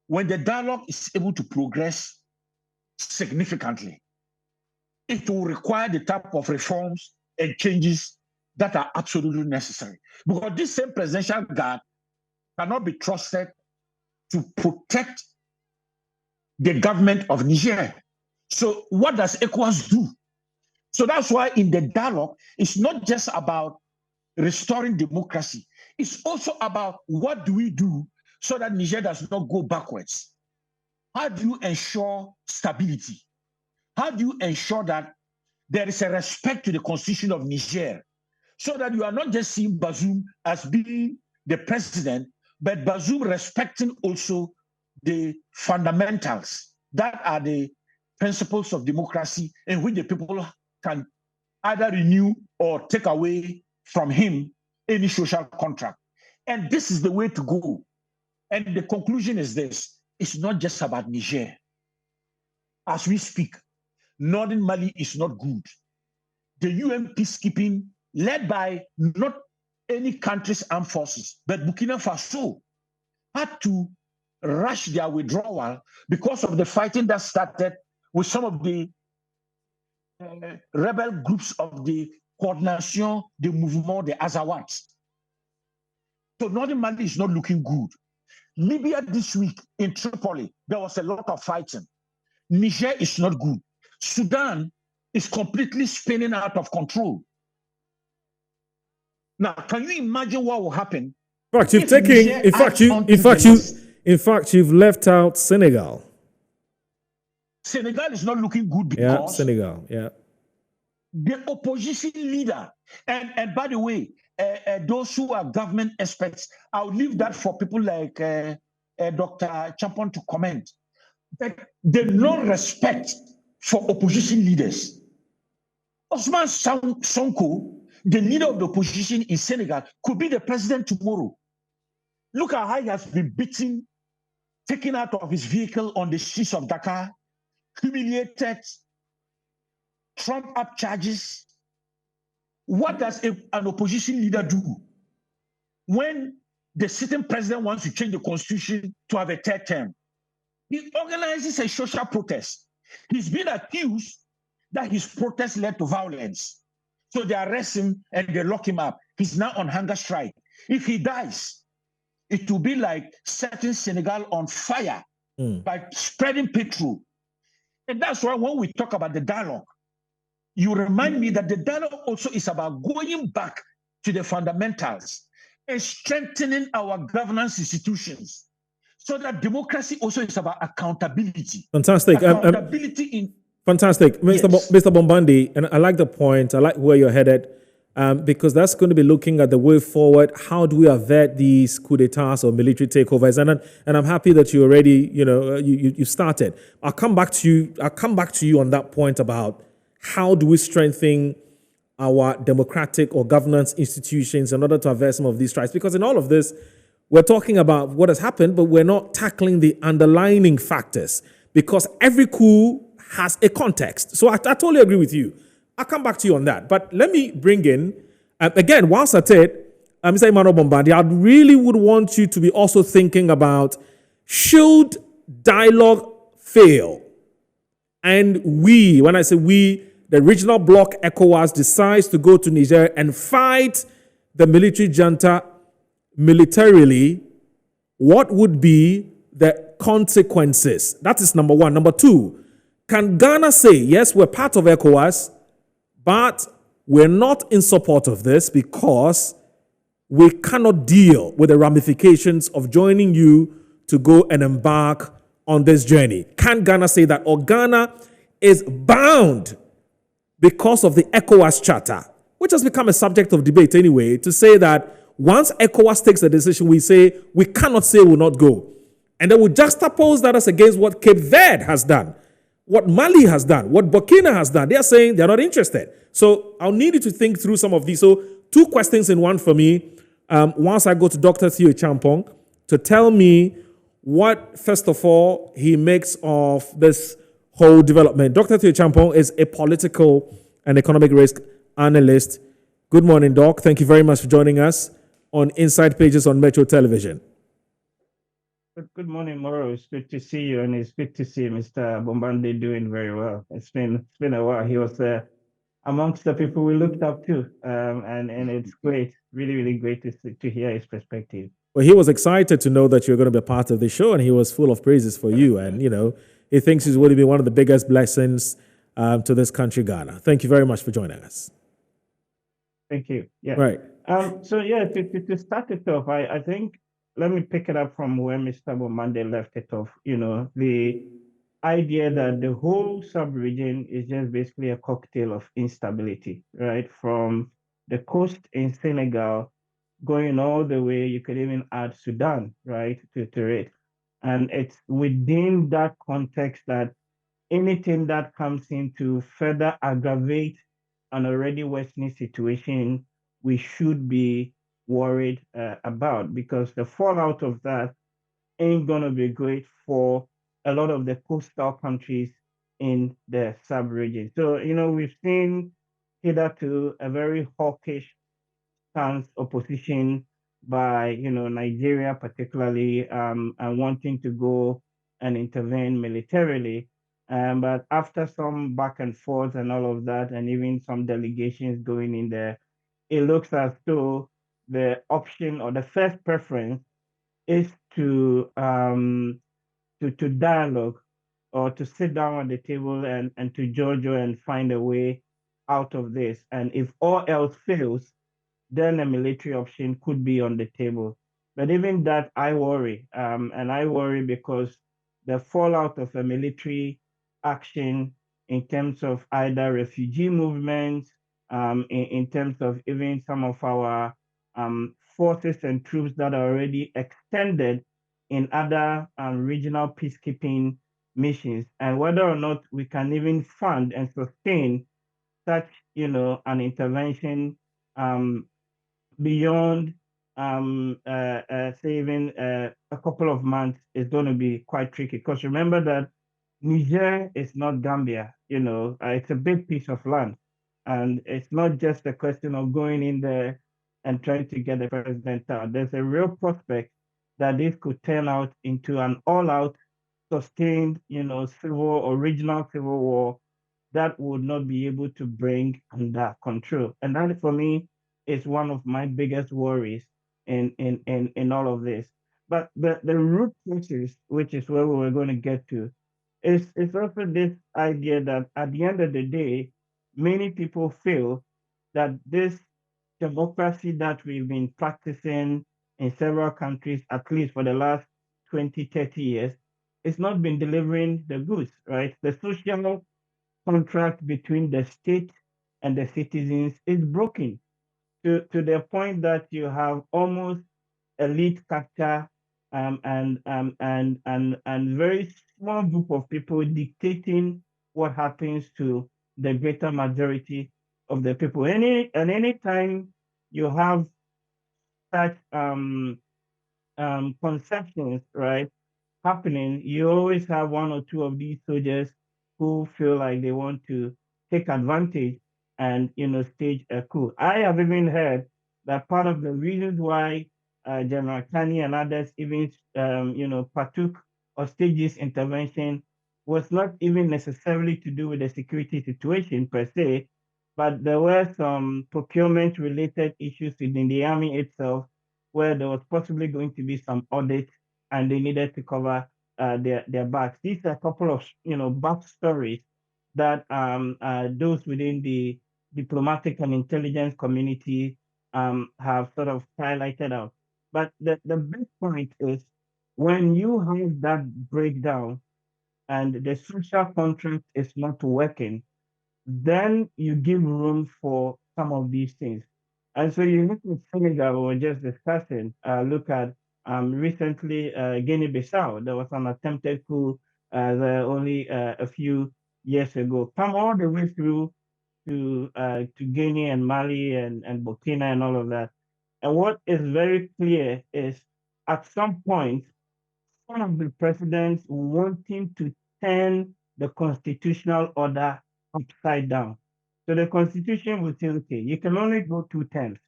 when the dialogue is able to progress significantly, it will require the type of reforms and changes that are absolutely necessary. Because this same presidential guard cannot be trusted to protect the government of Niger. So what does ECOWAS do? So that's why in the dialogue, it's not just about restoring democracy. It's also about what do we do so that Niger does not go backwards? How do you ensure stability? How do you ensure that there is a respect to the constitution of Niger so that you are not just seeing Bazoum as being the president, but Bazoum respecting also the fundamentals that are the principles of democracy in which the people can either renew or take away from him any social contract. And this is the way to go. And the conclusion is this: it's not just about Niger. As we speak, Northern Mali is not good. The UN peacekeeping, led by not any country's armed forces, but Burkina Faso, had to rush their withdrawal because of the fighting that started with some of the rebel groups of the Coordination de Mouvement de Azawad. So Northern Mali is not looking good. Libya this week in Tripoli, there was a lot of fighting. Niger is not good. Sudan is completely spinning out of control. Now, can you imagine what will happen? In fact, you've taken, in fact, you've left out Senegal. Senegal is not looking good because Senegal, the opposition leader, and by the way, those who are government experts, I'll leave that for people like Dr. Champon to comment. But the non-respect for opposition leaders. Ousmane Sonko, the leader of the opposition in Senegal, could be the president tomorrow. Look at how he has been beaten, taken out of his vehicle on the streets of Dakar, humiliated, trumped up charges. What does an opposition leader do when the sitting president wants to change the constitution to have a third term? He organizes a social protest. He's been accused that his protest led to violence. So they arrest him and they lock him up. He's now on hunger strike. If he dies, it will be like setting Senegal on fire by spreading petrol. And that's why when we talk about the dialogue, you remind me that the dialogue also is about going back to the fundamentals and strengthening our governance institutions so that democracy also is about accountability. Fantastic. Fantastic. Mr. Bombandi, and I like the point. I like where you're headed because that's going to be looking at the way forward. How do we avert these coup d'etats or military takeovers? And I'm happy that you already, you started. I'll come back to you on that point about how do we strengthen our democratic or governance institutions in order to avert some of these strikes? Because in all of this, we're talking about what has happened, but we're not tackling the underlying factors because every coup has a context. So I totally agree with you. I'll come back to you on that. But let me bring in, again, whilst at it, Mr. Emmanuel Bombandi, I really would want you to be also thinking about, should dialogue fail? And we, when I say we, the regional bloc ECOWAS decides to go to Niger and fight the military junta militarily, what would be the consequences? That is number one. Number two, can Ghana say, yes, we're part of ECOWAS, but we're not in support of this because we cannot deal with the ramifications of joining you to go and embark on this journey? Can Ghana say that? Or Ghana is bound because of the ECOWAS Charter, which has become a subject of debate anyway, to say that once ECOWAS takes a decision, we say we cannot say we'll not go. And then we juxtapose that as against what Cape Verde has done, what Mali has done, what Burkina has done. They are saying they're not interested. So I'll need you to think through some of these. So 2 questions in one for me. Once I go to Dr. Theo Champong to tell me what, first of all, he makes of this whole development. Dr. Theo Champong is a political and economic risk analyst. Good morning, Doc. Thank you very much for joining us on Inside Pages on Metro Television. Good morning, Moro. It's good to see you, and it's good to see Mr. Bombande doing very well. It's been a while. He was amongst the people we looked up to, and it's great, really great to hear his perspective. Well, he was excited to know that you're going to be a part of the show, and he was full of praises for you. And, he thinks it's going to be one of the biggest blessings to this country, Ghana. Thank you very much for joining us. Thank you. Yeah. Right. To start it off, I think, let me pick it up from where Mr. Bomande left it off. The idea that the whole sub-region is just basically a cocktail of instability, right? From the coast in Senegal, going all the way, you could even add Sudan, right, to it. And it's within that context that anything that comes in to further aggravate an already worsening situation, we should be worried about, because the fallout of that ain't gonna be great for a lot of the coastal countries in the sub-region. So, we've seen hitherto a very hawkish stance opposition by, Nigeria particularly, and wanting to go and intervene militarily. But after some back and forth and all of that, and even some delegations going in there, it looks as though the option or the first preference is to dialogue, or to sit down on the table and to Giorgio and find a way out of this. And if all else fails, then a military option could be on the table. But even that, I worry. And I worry because the fallout of a military action in terms of either refugee movements, in terms of even some of our forces and troops that are already extended in other regional peacekeeping missions, and whether or not we can even fund and sustain such, an intervention beyond saving a couple of months is going to be quite tricky. Because remember that Niger is not Gambia. It's a big piece of land, and it's not just a question of going in there and trying to get the president out. There's a real prospect that this could turn out into an all-out, sustained, civil or regional civil war that would not be able to bring under control. And that, for me, is one of my biggest worries in all of this. But the root causes, which is where we were going to get to, is also this idea that at the end of the day, many people feel that this democracy that we've been practicing in several countries, at least for the last 20, 30 years, it's not been delivering the goods, right? The social contract between the state and the citizens is broken to the point that you have almost elite capture and very small group of people dictating what happens to the greater majority of the people. Any time you have such conceptions, right, happening, you always have one or two of these soldiers who feel like they want to take advantage and stage a coup. I have even heard that part of the reasons why General Kani and others even partook or staged this intervention was not even necessarily to do with the security situation per se, but there were some procurement related issues within the army itself where there was possibly going to be some audit and they needed to cover their backs. These are a couple of backstories that those within the diplomatic and intelligence community have sort of highlighted out. But the big point is when you have that breakdown and the social contract is not working, then you give room for some of these things. And so you look at Senegal, we were just discussing, look at recently Guinea-Bissau, there was an attempted coup there only a few years ago, come all the way through to Guinea and Mali and Burkina and all of that. And what is very clear is at some point, one of the presidents wanting to turn the constitutional order upside down. So the constitution will say, okay, you can only go 2 terms.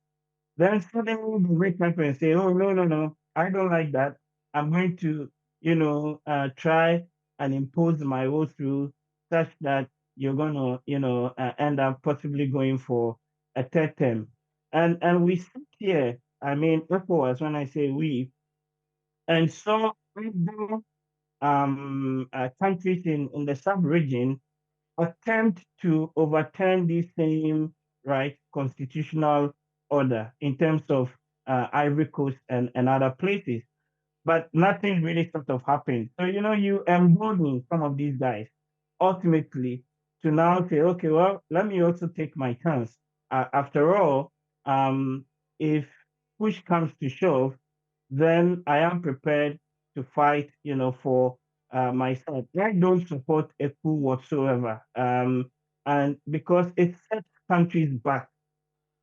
Then suddenly they wake up and say, oh, no, no, no, I don't like that. I'm going to, try and impose my will through such that you're going to, end up possibly going for a 3rd term. And we sit here, I mean, ECOWAS, when I say we, and so other countries in the sub-region attempt to overturn this same constitutional order in terms of Ivory Coast and other places, but nothing really sort of happened. So you embolden some of these guys ultimately to now say, okay, well, let me also take my chance. After all, if push comes to shove, then I am prepared to fight, for myself. I don't support a coup whatsoever, and because it sets countries back.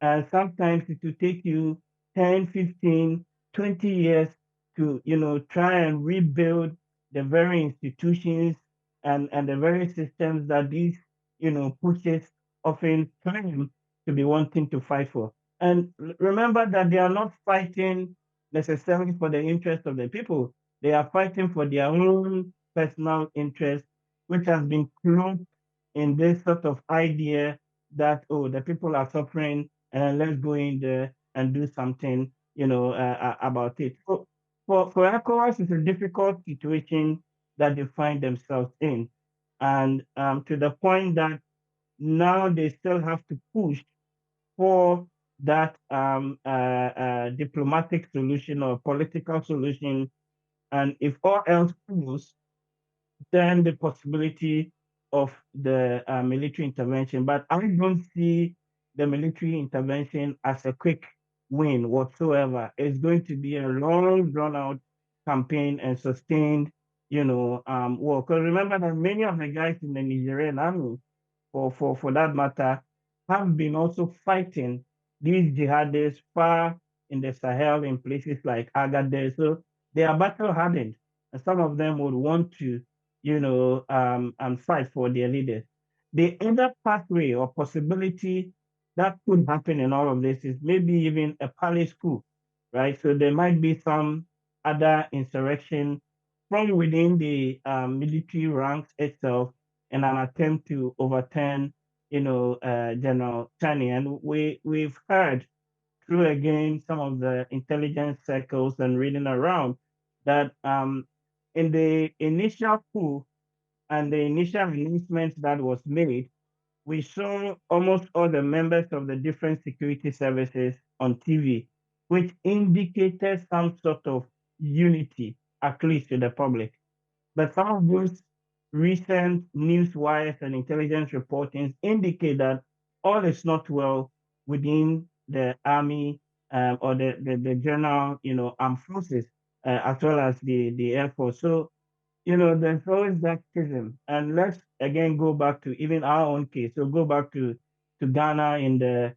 And sometimes it will take you 10, 15, 20 years to, try and rebuild the very institutions and the very systems that these, pushes often claim to be wanting to fight for. And remember that they are not fighting necessarily for the interest of the people. They are fighting for their own personal interest, which has been cloaked in this sort of idea that, oh, the people are suffering and let's go in there and do something, about it. So for ECOWAS, it's a difficult situation that they find themselves in. And to the point that now they still have to push for that diplomatic solution or political solution. And if all else fails, then the possibility of the military intervention. But I don't see the military intervention as a quick win whatsoever. It's going to be a long, drawn out campaign and sustained, work. Because remember that many of the guys in the Nigerian army, for that matter, have been also fighting these jihadists far in the Sahel in places like Agadez. So they are battle hardened. And some of them would want to and fight for their leaders. The other pathway or possibility that could happen in all of this is maybe even a palace coup, right? So there might be some other insurrection from within the military ranks itself in an attempt to overturn, General Chani. And we've heard through again some of the intelligence circles and reading around that in the initial coup and the initial announcement that was made, we saw almost all the members of the different security services on TV, which indicated some sort of unity, at least to the public. But some of those recent news wires and intelligence reportings indicate that all is not well within the army or the general, armed forces, as well as the Air Force. So there's always that schism. And let's again go back to even our own case. So go back to Ghana in the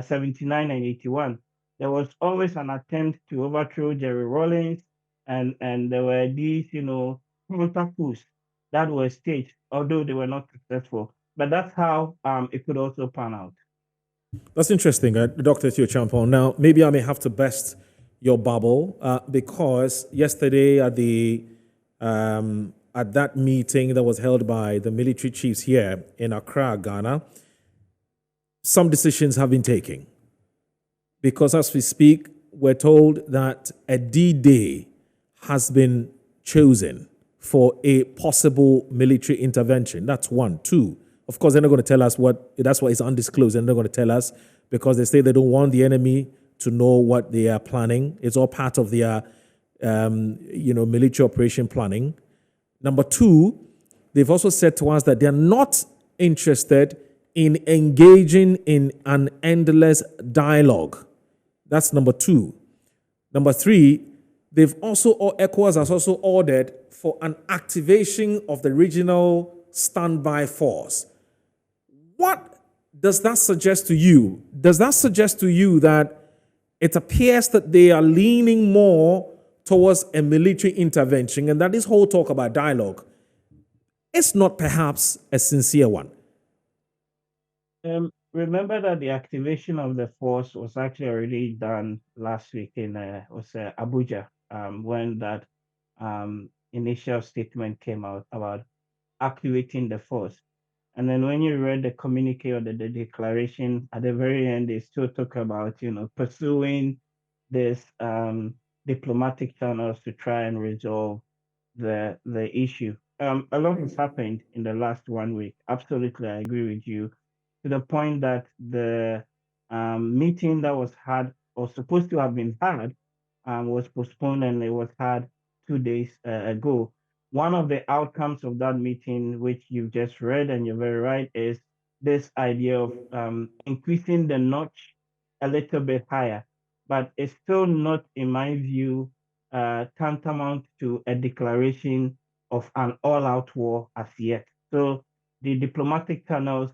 79 and 81. There was always an attempt to overthrow Jerry Rawlings, and there were these, counter coups that were staged, although they were not successful. But that's how it could also pan out. That's interesting, Dr. Theo Champon. Now, maybe I may have to burst your bubble because yesterday at at that meeting that was held by the military chiefs here in Accra, Ghana, some decisions have been taken. Because as we speak, we're told that a D-Day has been chosen for a possible military intervention. That's one. Two, of course, they're not going to tell us that's why it's undisclosed. They're not going to tell us because they say they don't want the enemy to know what they are planning. It's all part of their, military operation planning. Number two, they've also said to us that they're not interested in engaging in an endless dialogue. That's number two. Number three, ECOWAS has also ordered for an activation of the regional standby force. What does that suggest to you? Does that suggest to you that it appears that they are leaning more towards a military intervention and that this whole talk about dialogue is not perhaps a sincere one? Remember that the activation of the force was actually already done last week in Abuja, when that initial statement came out about activating the force. And then when you read the communique or the declaration at the very end, they still talk about, pursuing this diplomatic channels to try and resolve the issue. A lot has happened in the last 1 week. Absolutely, I agree with you. To the point that the meeting that was had or supposed to have been had was postponed and it was had 2 days ago. One of the outcomes of that meeting, which you've just read and you're very right, is this idea of increasing the notch a little bit higher, but it's still not, in my view, tantamount to a declaration of an all-out war as yet. So the diplomatic channels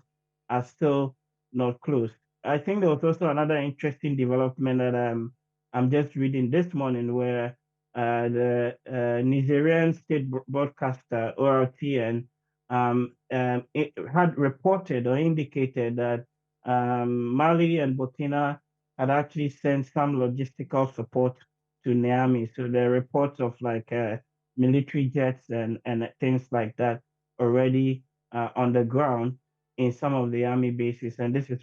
are still not closed. I think there was also another interesting development that I'm just reading this morning where the Nigerian state broadcaster ORTN it had reported or indicated that Mali and Burkina had actually sent some logistical support to Niamey. So there are reports of like military jets and things like that already on the ground in some of the army bases. And this is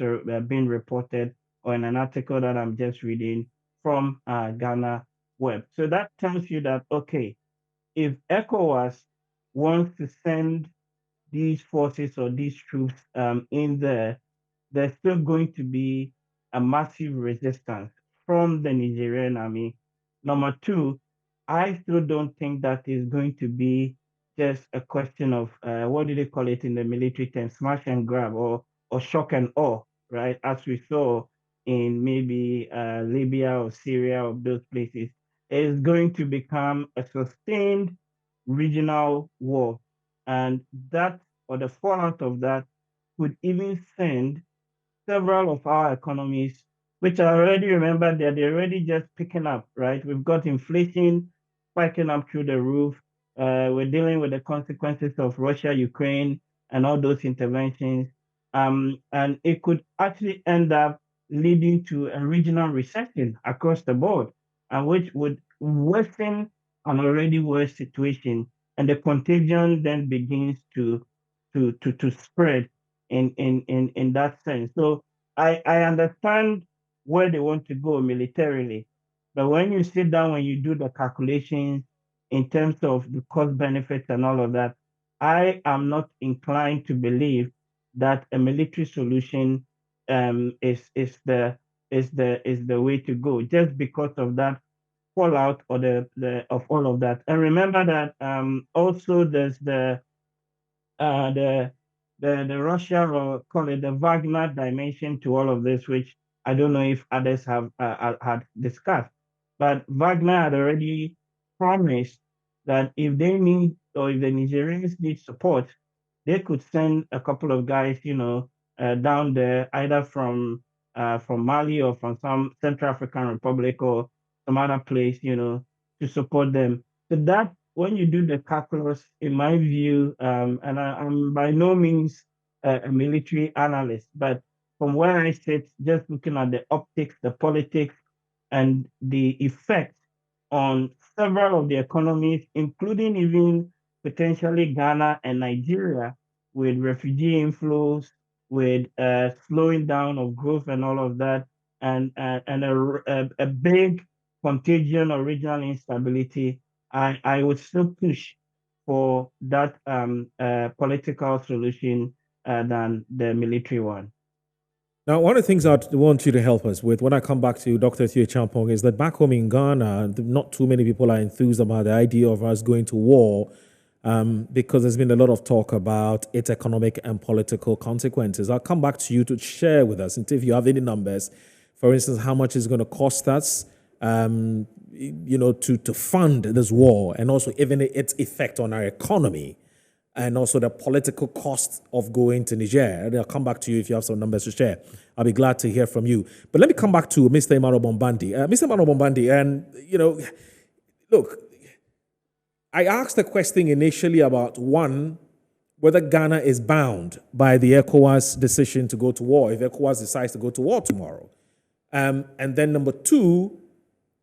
being reported on an article that I'm just reading from Ghana Web. So that tells you that, okay, if ECOWAS wants to send these forces or these troops in there, there's still going to be a massive resistance from the Nigerian army. Number two, I still don't think that is going to be just a question of what do they call it in the military term, smash and grab or shock and awe, right? As we saw in maybe Libya or Syria or those places, is going to become a sustained regional war. And that, or the fallout of that, could even send several of our economies, which I already remember that they're already just picking up, right? We've got inflation spiking up through the roof. We're dealing with the consequences of Russia, Ukraine, and all those interventions. And it could actually end up leading to a regional recession across the board, and which would worsen an already worse situation. And the contagion then begins to spread in that sense. So I understand where they want to go militarily, but when you sit down, when you do the calculations in terms of the cost benefits and all of that, I am not inclined to believe that a military solution is the way to go, just because of that fallout or the of all of that. And remember that also there's uh, the the Russia, or call it the Wagner dimension to all of this, which I don't know if others have had discussed. But Wagner had already promised that if they need, or if the Nigerians need support, they could send a couple of guys, down there, either from Mali or from some Central African Republic or some other place, to support them. So that, when you do the calculus, in my view, and I'm by no means a military analyst, but from where I sit, just looking at the optics, the politics, and the effect on several of the economies, including even potentially Ghana and Nigeria with refugee inflows, with slowing down of growth and all of that, and a big contagion or regional instability, I would still push for that political solution than the military one. Now, one of the things I'd want you to help us with when I come back to Dr. Thio Champong is that back home in Ghana, not too many people are enthused about the idea of us going to war because there's been a lot of talk about its economic and political consequences. I'll come back to you to share with us, and if you have any numbers, for instance, how much it's going to cost us, to fund this war, and also even its effect on our economy, and also the political cost of going to Niger. I'll come back to you if you have some numbers to share. I'll be glad to hear from you. But let me come back to Mr. Emmanuel Bombandi. Mr. Emmanuel Bombandi, and, look, I asked the question initially about, one, whether Ghana is bound by the ECOWAS decision to go to war, if ECOWAS decides to go to war tomorrow. And then number two,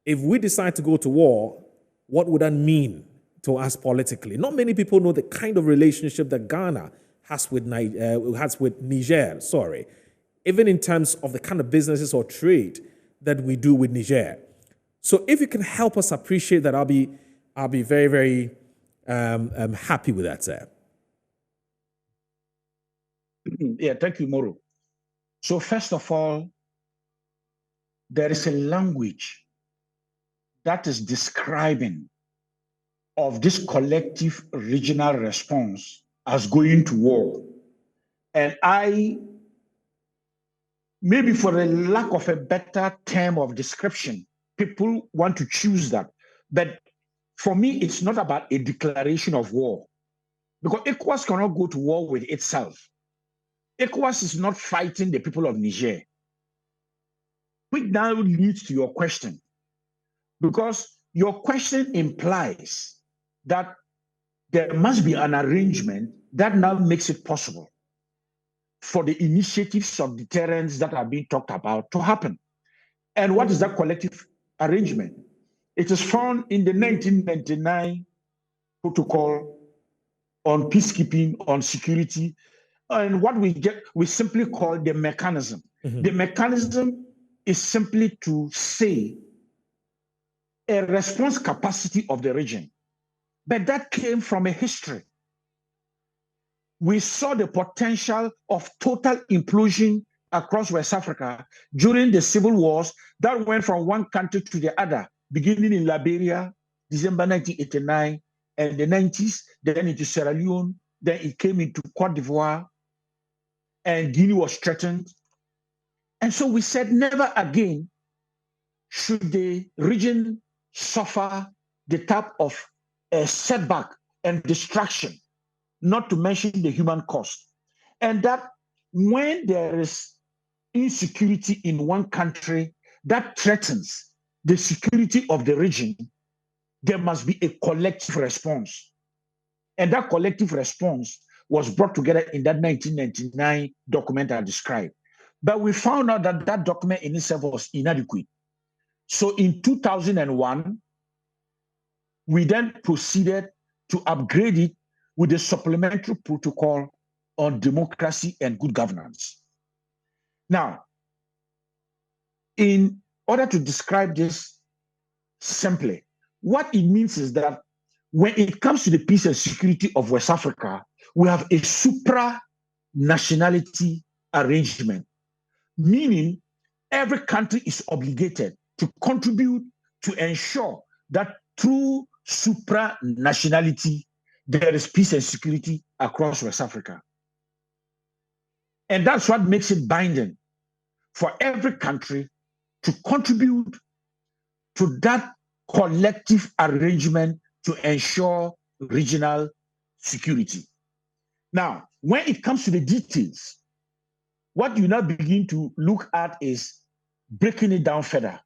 if we decide to go to war, what would that mean to us politically? Not many people know the kind of relationship that Ghana has with Niger, even in terms of the kind of businesses or trade that we do with Niger. So if you can help us appreciate that, I'll be very, very happy with that, sir. Yeah, thank you, Moro. So first of all, there is a language that is describing of this collective regional response as going to war. And maybe for a lack of a better term of description, people want to choose that. But for me, it's not about a declaration of war, because ECOWAS cannot go to war with itself. ECOWAS is not fighting the people of Niger. Which now leads to your question, because your question implies that there must be an arrangement that now makes it possible for the initiatives of deterrence that are being talked about to happen. And what is that collective arrangement? It is found in the 1999 protocol on peacekeeping, on security, and what we simply call the mechanism. Mm-hmm. The mechanism is simply to say a response capacity of the region. But that came from a history. We saw the potential of total implosion across West Africa during the civil wars that went from one country to the other, beginning in Liberia, December 1989, and the 90s, then into Sierra Leone, then it came into Cote d'Ivoire, and Guinea was threatened. And so we said, never again should the region suffer the type of setback and destruction, not to mention the human cost. And that when there is insecurity in one country that threatens the security of the region, there must be a collective response. And that collective response was brought together in that 1999 document I described. But we found out that that document in itself was inadequate. So in 2001, we then proceeded to upgrade it with a supplementary protocol on democracy and good governance. Now, in order to describe this simply, what it means is that when it comes to the peace and security of West Africa, we have a supra-nationality arrangement, meaning every country is obligated to contribute to ensure that through supra-nationality, there is peace and security across West Africa. And that's what makes it binding for every country to contribute to that collective arrangement to ensure regional security. Now, when it comes to the details, what you now begin to look at is breaking it down further.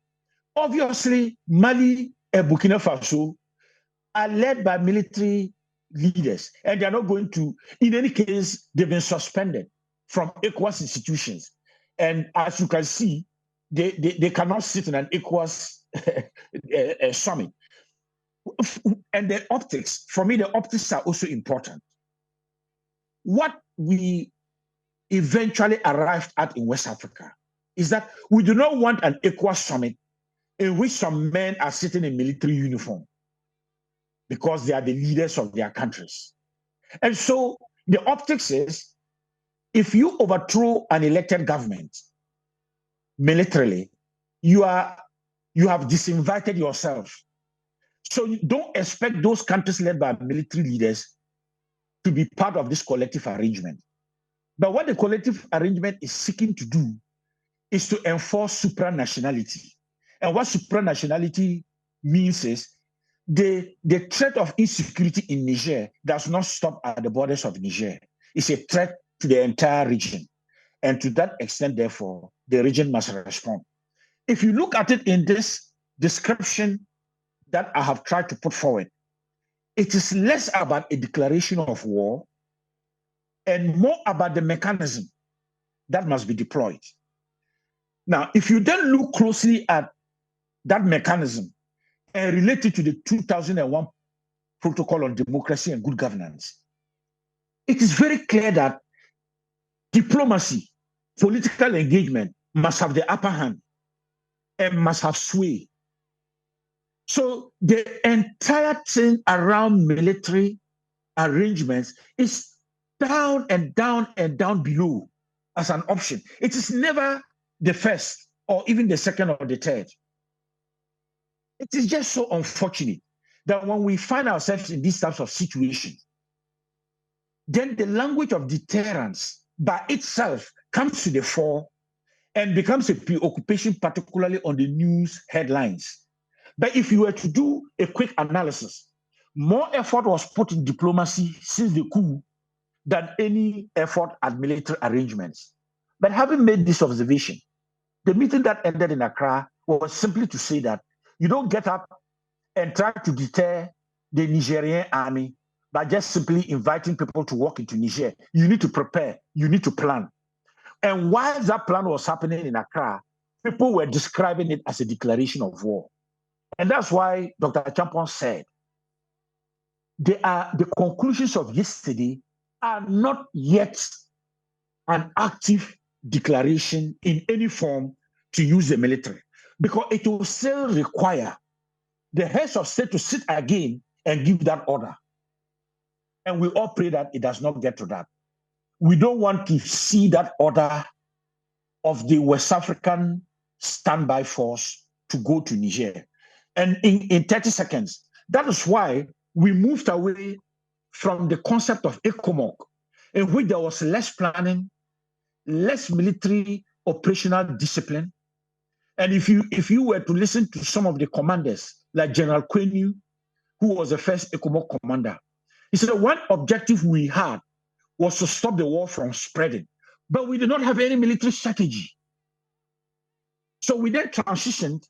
Obviously, Mali and Burkina Faso are led by military leaders, and they're not going to, in any case, they've been suspended from ECOWAS institutions. And as you can see, they cannot sit in an ECOWAS summit. And the optics, for me, the optics are also important. What we eventually arrived at in West Africa is that we do not want an ECOWAS summit in which some men are sitting in military uniform because they are the leaders of their countries. And so the optics is, if you overthrow an elected government militarily, you have disinvited yourself. So you don't expect those countries led by military leaders to be part of this collective arrangement. But what the collective arrangement is seeking to do is to enforce supranationality. And what supranationality means is the threat of insecurity in Niger does not stop at the borders of Niger. It's a threat to the entire region. And to that extent, therefore, the region must respond. If you look at it in this description that I have tried to put forward, it is less about a declaration of war and more about the mechanism that must be deployed. Now, if you then look closely at that mechanism and relate it to the 2001 Protocol on Democracy and Good Governance, it is very clear that diplomacy, political engagement must have the upper hand and must have sway. So the entire thing around military arrangements is down and down and down below as an option. It is never the first or even the second or the third. It is just so unfortunate that when we find ourselves in these types of situations, then the language of deterrence by itself comes to the fore and becomes a preoccupation, particularly on the news headlines. But if you were to do a quick analysis, more effort was put in diplomacy since the coup than any effort at military arrangements. But having made this observation, the meeting that ended in Accra was simply to say that you don't get up and try to deter the Nigerian army by just simply inviting people to walk into Niger. You need to prepare, you need to plan. And while that plan was happening in Accra, people were describing it as a declaration of war. And that's why Dr. Champon said, the conclusions of yesterday are not yet an active declaration in any form to use the military, because it will still require the heads of state to sit again and give that order. And we all pray that it does not get to that. We don't want to see that order of the West African standby force to go to Niger. And in 30 seconds, that is why we moved away from the concept of ECOMOG, in which there was less planning, less military operational discipline. And if you were to listen to some of the commanders, like General Kwenu, who was the first ECOMOG commander, he said one objective we had was to stop the war from spreading, but we did not have any military strategy. So we then transitioned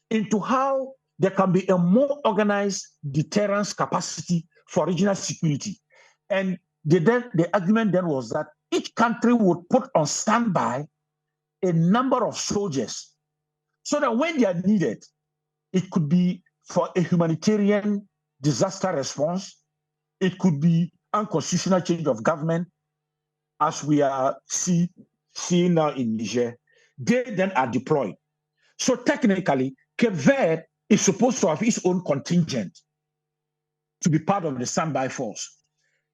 into how there can be a more organized deterrence capacity for regional security. And the argument then was that each country would put on standby a number of soldiers so that when they are needed, it could be for a humanitarian disaster response, it could be unconstitutional change of government, as we are seeing now in Niger. They then are deployed. So technically, Cape Verde is supposed to have its own contingent to be part of the standby force.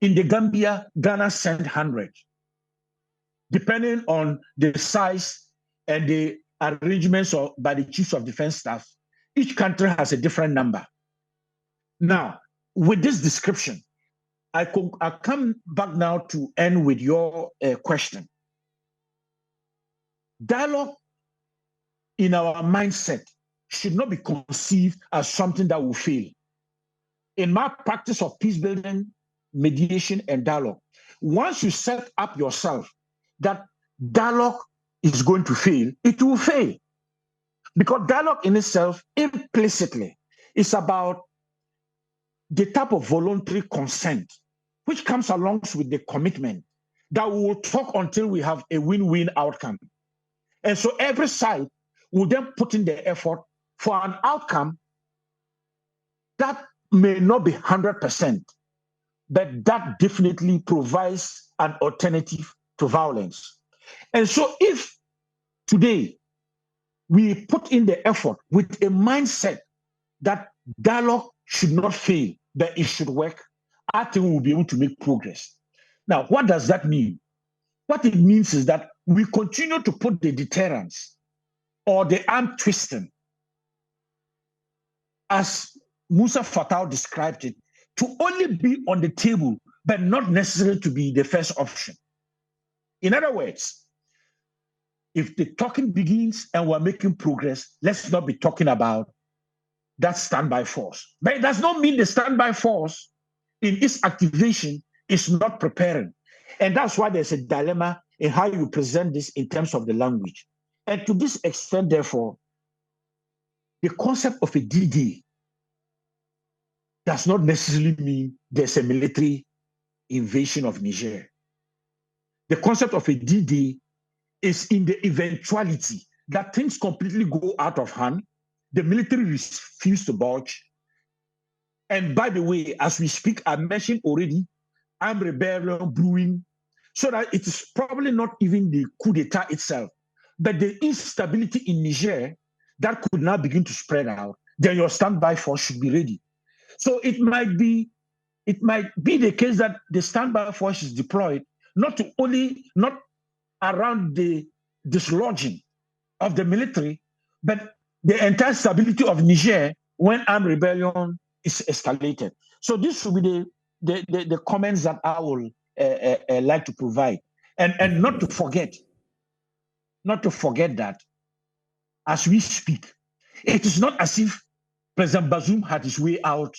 In the Gambia, Ghana sent 100. Depending on the size and the arrangements by the chiefs of defense staff, each country has a different number. Now, with this description, I come back now to end with your question. Dialogue in our mindset should not be conceived as something that will fail. In my practice of peace building, mediation, and dialogue, once you set up yourself that dialogue is going to fail, it will fail. Because dialogue in itself, implicitly, is about the type of voluntary consent which comes along with the commitment that we will talk until we have a win-win outcome. And so every side will then put in the effort for an outcome that may not be 100%, but that definitely provides an alternative to violence. And so if today we put in the effort with a mindset that dialogue should not fail, but it should work, I think we'll be able to make progress. Now, what does that mean? What it means is that we continue to put the deterrence or the arm twisting, as Musa Fatal described it, to only be on the table, but not necessarily to be the first option. In other words, if the talking begins and we're making progress, let's not be talking about that standby force. But it does not mean the standby force in its activation is not preparing. And that's why there's a dilemma in how you present this in terms of the language. And to this extent, therefore, the concept of a D-Day does not necessarily mean there's a military invasion of Niger. The concept of a D-Day is in the eventuality that things completely go out of hand, the military refuse to budge. And by the way, as we speak, I mentioned already, armed rebellion brewing, so that it is probably not even the coup d'etat itself, but the instability in Niger that could now begin to spread out. Then your standby force should be ready. So it might be the case that the standby force is deployed not around the dislodging of the military, but the entire stability of Niger when armed rebellion is escalated. So this should be the comments that I will like to provide, and not to forget that as we speak, it is not as if President Bazoum had his way out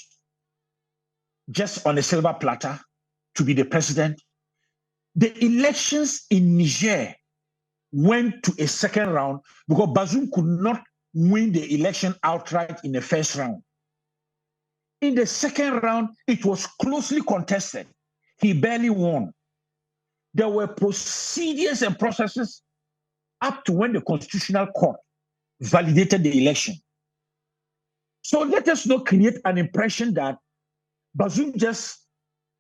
just on a silver platter to be the president. The elections in Niger went to a second round because Bazoum could not win the election outright in the first round. In the second round, it was closely contested. He barely won. There were procedures and processes up to when the Constitutional Court validated the election. So let us not create an impression that Bazoum just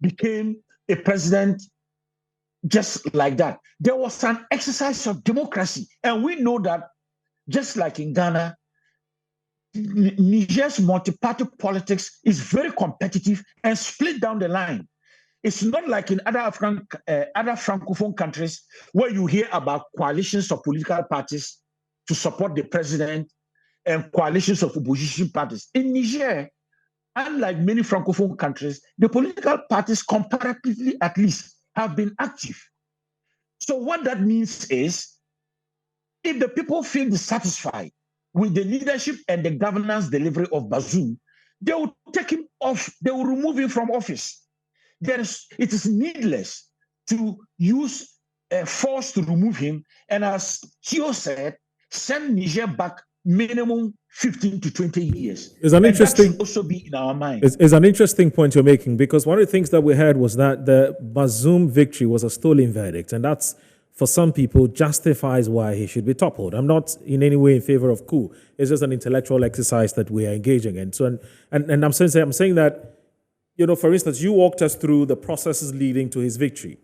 became a president just like that. There was an exercise of democracy. And we know that just like in Ghana, Niger's multi-party politics is very competitive and split down the line. It's not like in other Francophone countries where you hear about coalitions of political parties to support the president and coalitions of opposition parties. In Niger, unlike many Francophone countries, the political parties, comparatively at least, have been active. So what that means is, if the people feel dissatisfied with the leadership and the governance delivery of Bazoum, they will take him off, they will remove him from office. It is needless to use force to remove him, and as Theo said, send Niger back minimum 15 to 20 years. It's an interesting, that should also be in our mind. It's an interesting point you're making, because one of the things that we heard was that the Bazoum victory was a stolen verdict, and that's, for some people, justifies why he should be toppled. I'm not in any way in favor of coup. It's just an intellectual exercise that we are engaging in. So, and I'm saying that, you know, for instance, you walked us through the processes leading to his victory.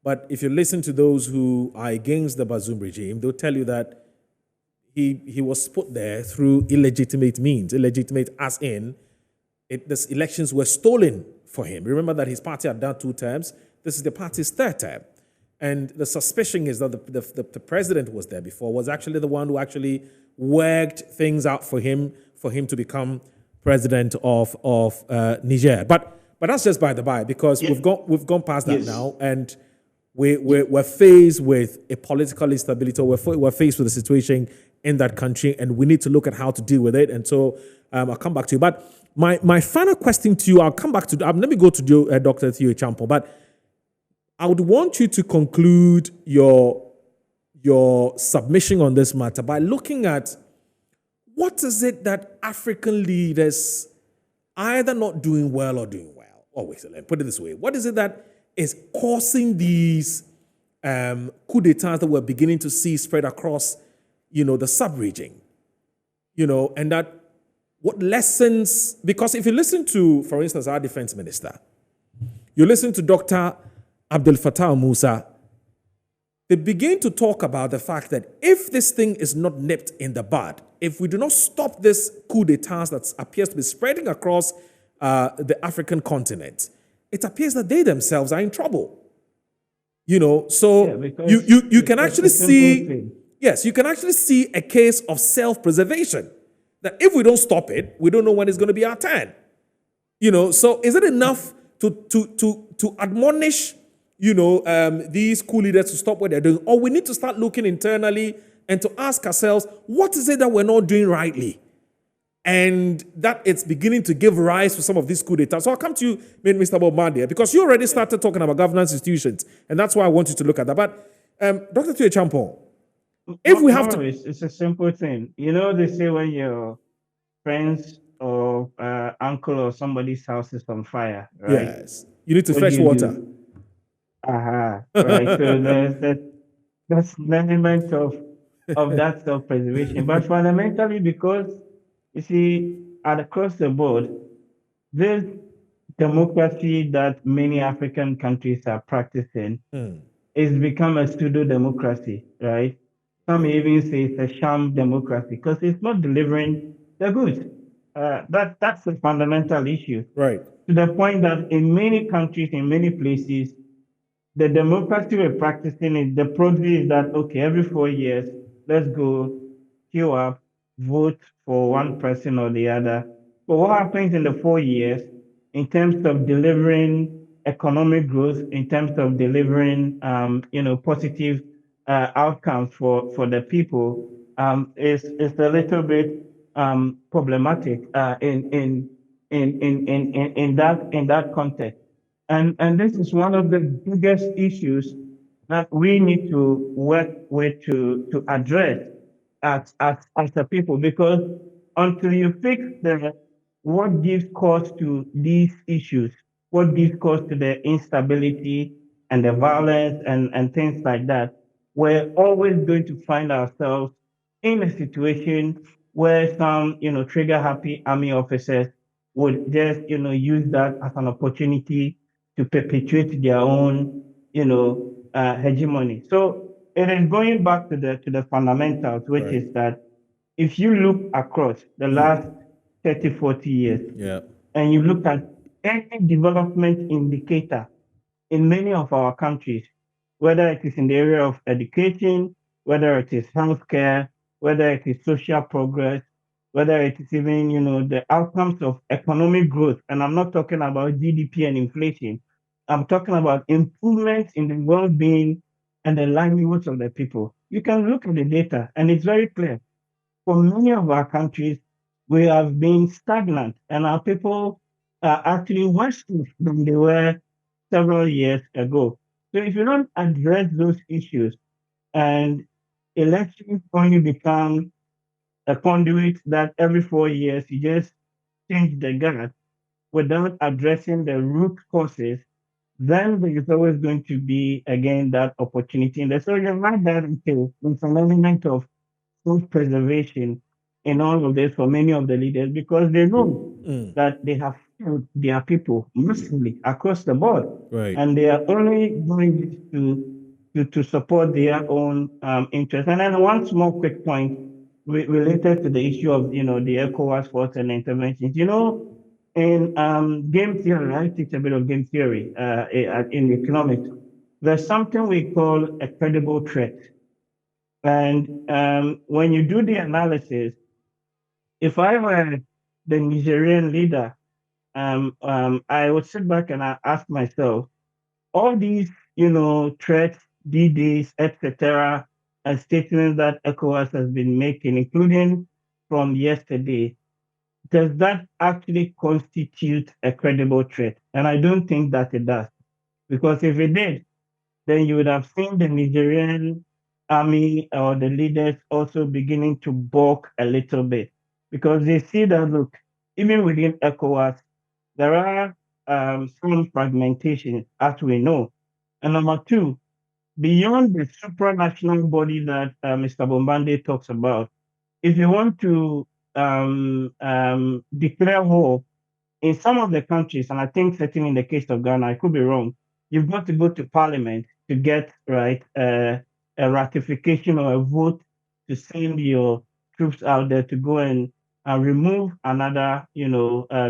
But if you listen to those who are against the Bazoum regime, they'll tell you that he was put there through illegitimate means. Illegitimate as in, the elections were stolen for him. Remember that his party had done 2 terms. This is the party's 3rd term. And the suspicion is that the president was there before, was actually the one who actually worked things out for him to become president of Niger. But that's just by the by, because we've gone past that now, and we're faced with a political instability. We're faced with a situation in that country, and we need to look at how to deal with it. And so I'll come back to you. But my final question to you, I'll come back to. Let me go to Dr. Theo Champo, but I would want you to conclude your submission on this matter by looking at what is it that African leaders are either not doing well or doing well. Always, put it this way. What is it that is causing these coup d'etats that we're beginning to see spread across, the sub-region? And that What lessons, because if you listen to, for instance, our defense minister, you listen to Dr. Abdel Fattah Musa, they begin to talk about the fact that if this thing is not nipped in the bud, if we do not stop this coup d'etat that appears to be spreading across the African continent, it appears that they themselves are in trouble. You know, so you can actually see, yes, you can actually see a case of self-preservation. That if we don't stop it, we don't know when it's going to be our turn. You know, so is it enough to admonish, you know, these coup leaders to stop what they're doing? Or we need to start looking internally and to ask ourselves, what is it that we're not doing rightly? And that it's beginning to give rise to some of these coup d'etats. So I'll come to you, Mr. Bombardier, because you already started talking about governance institutions, and that's why I want you to look at that. But Dr. Tuye Champon, if we have to... It's a simple thing. You know, they say when your friends or uncle or somebody's house is on fire, right? Yes. You need to fetch water. Right. So that's an element of that self-preservation. But fundamentally, because you see, across the board, this democracy that many African countries are practicing is become a pseudo-democracy, right? Some even say it's a sham democracy because it's not delivering the goods. That's a fundamental issue. Right. To the point that in many countries, in many places, the democracy we're practicing is the produce that, okay, every 4 years, let's go queue up, vote for one person or the other. But what happens in the 4 years in terms of delivering economic growth, in terms of delivering, positive outcomes for the people, is a little bit problematic in that context. And this is one of the biggest issues that we need to work with to address as a people, because until you fix what gives cause to these issues, what gives cause to the instability and the violence and things like that, we're always going to find ourselves in a situation where some, trigger-happy army officers would just, use that as an opportunity to perpetuate their own, hegemony. So it is going back to the fundamentals, which is that if you look across the last 30, 40 years, and you look at any development indicator in many of our countries, whether it is in the area of education, whether it is healthcare, whether it is social progress, whether it is even, the outcomes of economic growth. And I'm not talking about GDP and inflation. I'm talking about improvements in the well-being and the livelihoods of the people. You can look at the data, and it's very clear. For many of our countries, we have been stagnant, and our people are actually worse than they were several years ago. So if you don't address those issues, and elections only become a conduit that every 4 years you just change the guard without addressing the root causes, then there is always going to be, again, that opportunity. And so you're right there, there's an element of self-preservation in all of this for many of the leaders, because they know that they have failed their people massively across the board. Right. And they are only doing this to support their own interests. And then one small quick point related to the issue of, the ECOWAS force and interventions. In game theory, I teach a bit of game theory in economics. There's something we call a credible threat. And when you do the analysis, if I were the Nigerian leader, I would sit back and I ask myself, all these, threats, D-Days, etc., and statements that ECOWAS has been making, including from yesterday, does that actually constitute a credible threat? And I don't think that it does. Because if it did, then you would have seen the Nigerian army or the leaders also beginning to balk a little bit. Because they see that, look, even within ECOWAS, there are some fragmentation, as we know. And number two, beyond the supranational body that Mr. Bombande talks about, if you want to declare war in some of the countries, and I think certainly in the case of Ghana, I could be wrong, you've got to go to parliament to get a ratification or a vote to send your troops out there to go and remove another,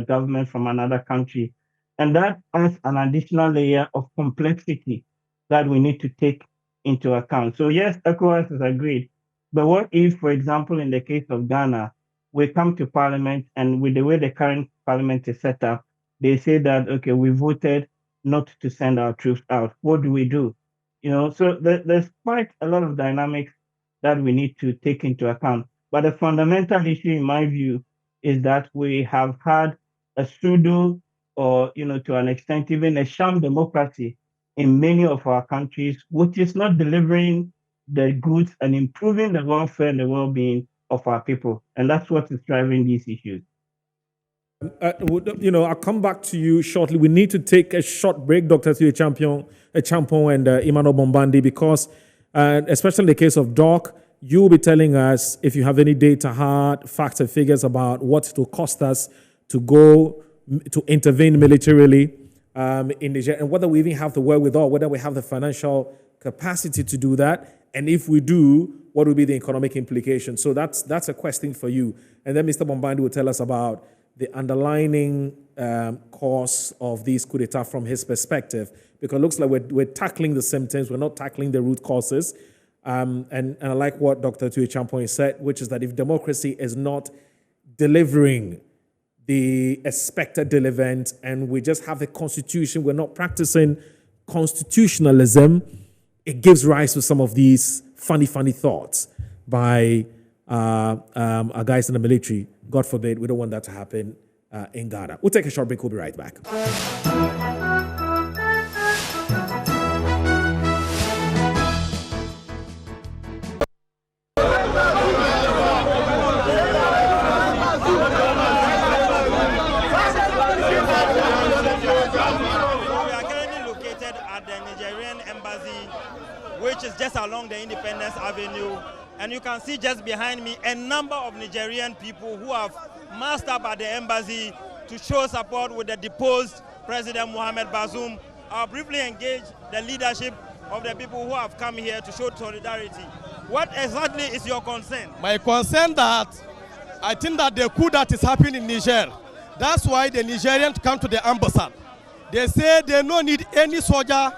government from another country. And that adds an additional layer of complexity that we need to take into account. So yes, ECOWAS has agreed. But what if, for example, in the case of Ghana, we come to parliament and with the way the current parliament is set up, they say that, okay, we voted not to send our troops out. What do we do? So there's quite a lot of dynamics that we need to take into account. But the fundamental issue, in my view, is that we have had a pseudo or, to an extent, even a sham democracy in many of our countries, which is not delivering the goods and improving the welfare and the well-being of our people. And that's what is driving these issues. I'll come back to you shortly. We need to take a short break, Dr. Champon and Emmanuel Bombandi, because especially in the case of Doc, you will be telling us if you have any data, hard facts and figures about what it will cost us to go to intervene militarily in Niger, and whether we even have the wherewithal, whether we have the financial capacity to do that. And if we do, what will be the economic implications? So that's a question for you. And then Mr. Bombandi will tell us about the underlying cause of these coup d'etat from his perspective, because it looks like we're tackling the symptoms, we're not tackling the root causes. And I like what Dr. Tui Champon said, which is that if democracy is not delivering the expected event and we just have the constitution, we're not practicing constitutionalism, it gives rise to some of these funny thoughts by our guys in the military. God forbid, we don't want that to happen in Ghana. We'll take a short break. We'll be right back. Which is just along the Independence Avenue. And you can see just behind me a number of Nigerian people who have massed up at the embassy to show support with the deposed President Mohamed Bazoum. I'll briefly engage the leadership of the people who have come here to show solidarity. What exactly is your concern? My concern that I think that the coup that is happening in Niger, that's why the Nigerians come to the embassy. They say they don't need any soldier.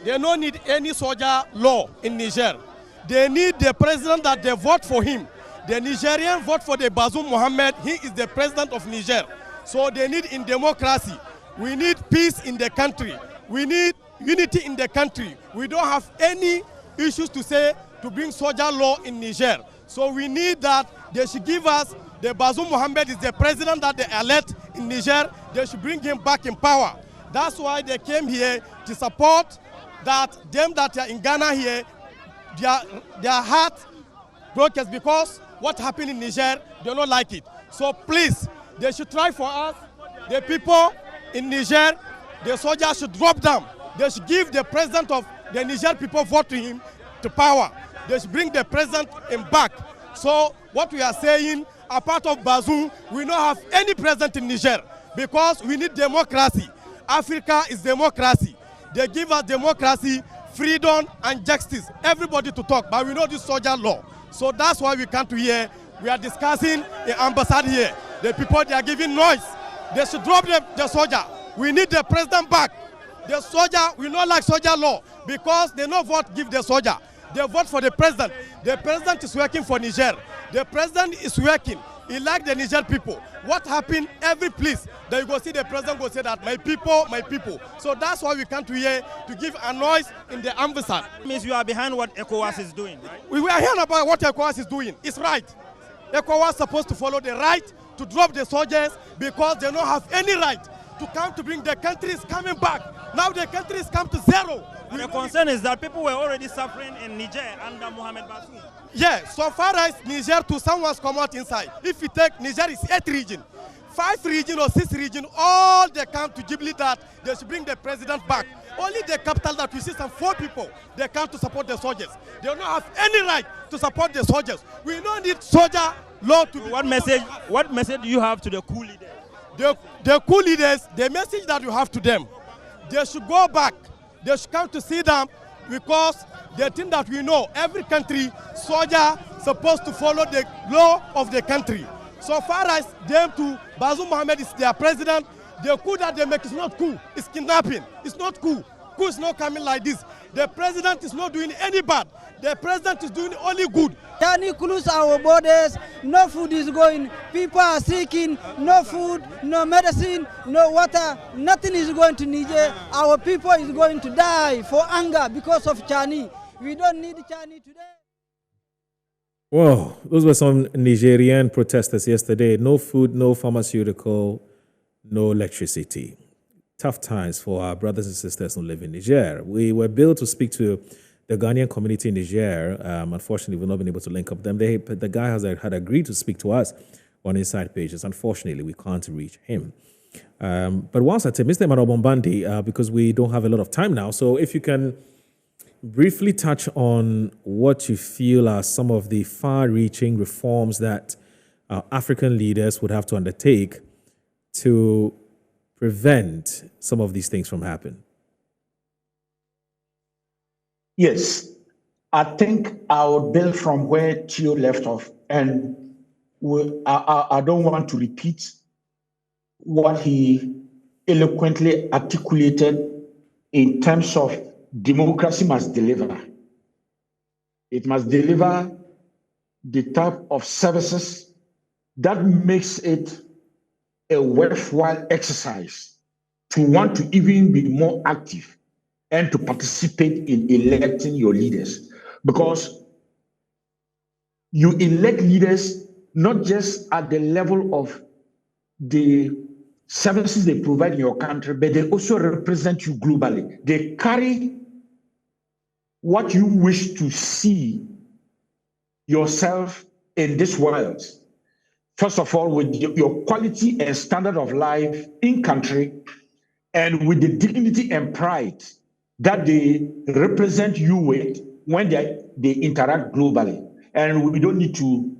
They don't need any soldier law in Niger. They need the president that they vote for him. The Nigerian vote for the Bazoum Mohamed. He is the president of Niger. So they need in democracy. We need peace in the country. We need unity in the country. We don't have any issues to say to bring soldier law in Niger. So we need that they should give us the Bazoum Mohamed is the president that they elect in Niger. They should bring him back in power. That's why they came here to support that them that are in Ghana here, their heart broken because what happened in Niger, they don't like it. So please, they should try for us. The people in Niger, the soldiers should drop them. They should give the president of the Niger people vote to him to power. They should bring the president in back. So what we are saying, apart of Bazoum, we don't have any president in Niger because we need democracy. Africa is democracy. They give us democracy, freedom, and justice. Everybody to talk, but we know this soldier law. So that's why we come to here. We are discussing the embassy here. The people, they are giving noise. They should drop the soldier. We need the president back. The soldier, we not like soldier law because they no vote give the soldier. They vote for the president. The president is working for Niger. The president is working. He like the Niger people. What happened every place that you go see the president go say that my people, my people. So that's why we come to here to give a noise in the embassy. Means you are behind what ECOWAS is doing, right? We are hearing about what ECOWAS is doing. It's right. ECOWAS is supposed to follow the right to drop the soldiers because they don't have any right to come to bring the countries coming back. Now the countries come to zero. The concern is that people were already suffering in Niger under Mohamed Bazoum. Yeah, so far as Niger to someone's come out inside. If you take Niger is 8 regions, 5 regions or 6 regions, all they come to Ghibli that they should bring the president back. Only the capital that we see some 4 people, they come to support the soldiers. They don't have any right to support the soldiers. We don't need soldier law to be. What message do you have to the coup leaders? The coup leaders, the message that you have to them, they should go back. They should come to see them, because they think that we know every country soldier supposed to follow the law of the country. So far as them to Bazoum Mohammed is their president, the coup that they make is not coup, it's kidnapping. It's not coup. Coup is not coming like this. The president is not doing any bad. The president is doing only good. Can you close our borders? No food is going. People are seeking. No food, no medicine, no water. Nothing is going to Niger. Our people is going to die for anger because of Chani. We don't need Chani today. Whoa, those were some Nigerian protesters yesterday. No food, no pharmaceutical, no electricity. Tough times for our brothers and sisters who live in Niger. We were billed to speak to the Ghanaian community in Niger. Unfortunately, we've not been able to link up with them. The guy had agreed to speak to us on Inside Pages. Unfortunately, we can't reach him. But once I say, Mr. Emmanuel Bombandi, because we don't have a lot of time now, so if you can briefly touch on what you feel are some of the far-reaching reforms that African leaders would have to undertake to prevent some of these things from happening. Yes, I think I will build from where Theo left off, and I don't want to repeat what he eloquently articulated in terms of democracy must deliver. It must deliver the type of services that makes it a worthwhile exercise to want to even be more active and to participate in electing your leaders. Because you elect leaders not just at the level of the services they provide in your country, but they also represent you globally. They carry what you wish to see yourself in this world. First of all, with your quality and standard of life in country, and with the dignity and pride that they represent you with when they interact globally. And we don't need to,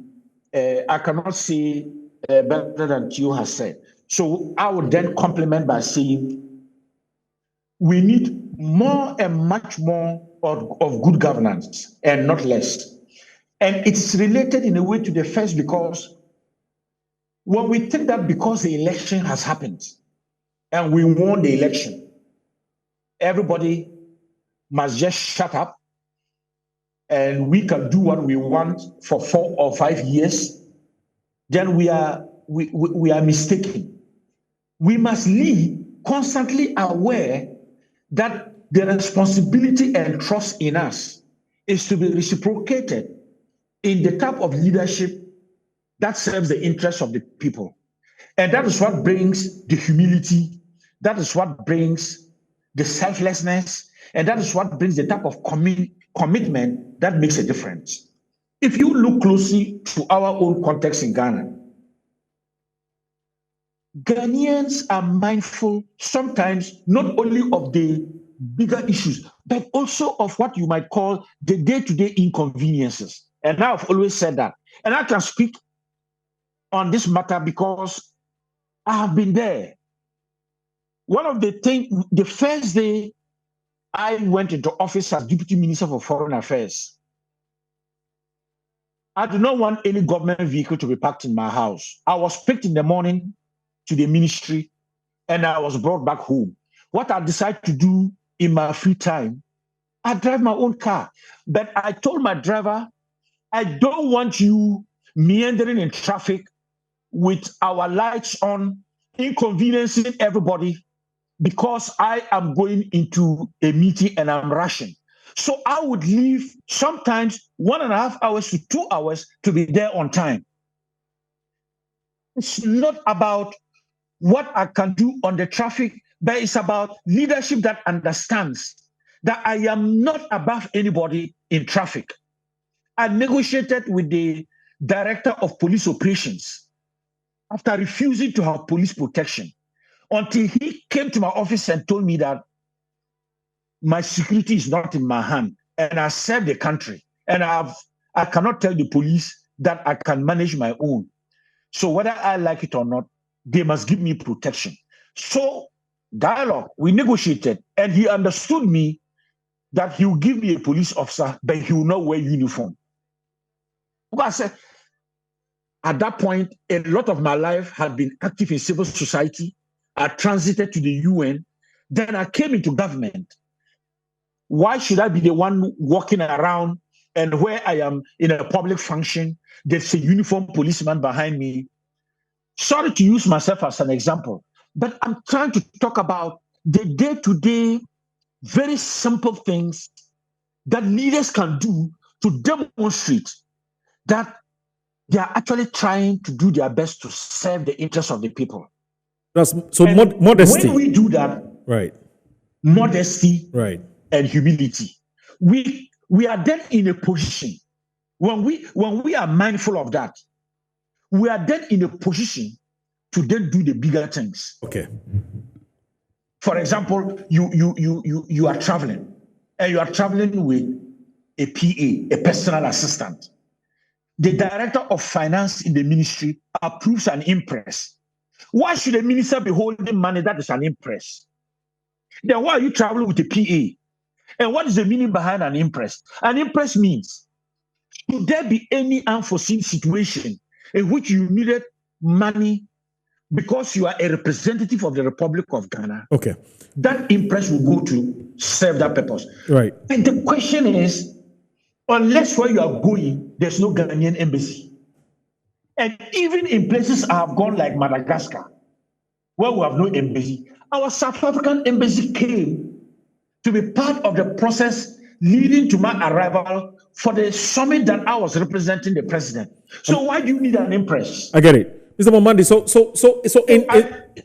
I cannot say better than Theo has said. So I would then complement by saying we need more and much more of good governance and not less. And it's related in a way to the first, because when we think that because the election has happened and we won the election, everybody must just shut up and we can do what we want for 4 or 5 years, then we are mistaken. We must live constantly aware that the responsibility and trust in us is to be reciprocated in the type of leadership that serves the interests of the people. And that is what brings the humility, that is what brings the selflessness, and that is what brings the type of commitment that makes a difference. If you look closely to our own context in Ghana, Ghanaians are mindful sometimes not only of the bigger issues, but also of what you might call the day-to-day inconveniences. And I've always said that. And I can speak on this matter because I have been there. One of the things, the first day I went into office as Deputy Minister for Foreign Affairs, I do not want any government vehicle to be parked in my house. I was picked in the morning to the ministry and I was brought back home. What I decided to do in my free time, I drive my own car. But I told my driver, I don't want you meandering in traffic with our lights on, inconveniencing everybody because I am going into a meeting and I'm rushing. So I would leave sometimes 1.5 hours to 2 hours to be there on time. It's not about what I can do on the traffic, but it's about leadership that understands that I am not above anybody in traffic. I negotiated with the director of police operations after refusing to have police protection until he came to my office and told me that my security is not in my hand and I serve the country and I cannot tell the police that I can manage my own. So whether I like it or not, they must give me protection. So dialogue, we negotiated, and he understood me that he will give me a police officer, but he will not wear uniform. Because I said, at that point, a lot of my life had been active in civil society. I transited to the UN. Then I came into government. Why should I be the one walking around, and where I am in a public function, there's a uniformed policeman behind me? Sorry to use myself as an example, but I'm trying to talk about the day-to-day, very simple things that leaders can do to demonstrate that they are actually trying to do their best to serve the interests of the people. So modesty. When we do that, right, modesty, right, and humility, we are then in a position when we are mindful of that, we are then in a position to then do the bigger things. Okay. For example, you are traveling, and you are traveling with a PA, a personal assistant. The director of finance in the ministry approves an impress. Why should a minister be holding money that is an impress? Then why are you traveling with a PA? And what is the meaning behind an impress? An impress means, should there be any unforeseen situation in which you needed money because you are a representative of the Republic of Ghana, okay, that impress will go to serve that purpose. Right. And the question is, unless where you are going, there's no Ghanaian embassy. And even in places I have gone like Madagascar, where we have no embassy, our South African embassy came to be part of the process leading to my arrival for the summit that I was representing the president. So why do you need an impress? I get it. Mr. Momandi,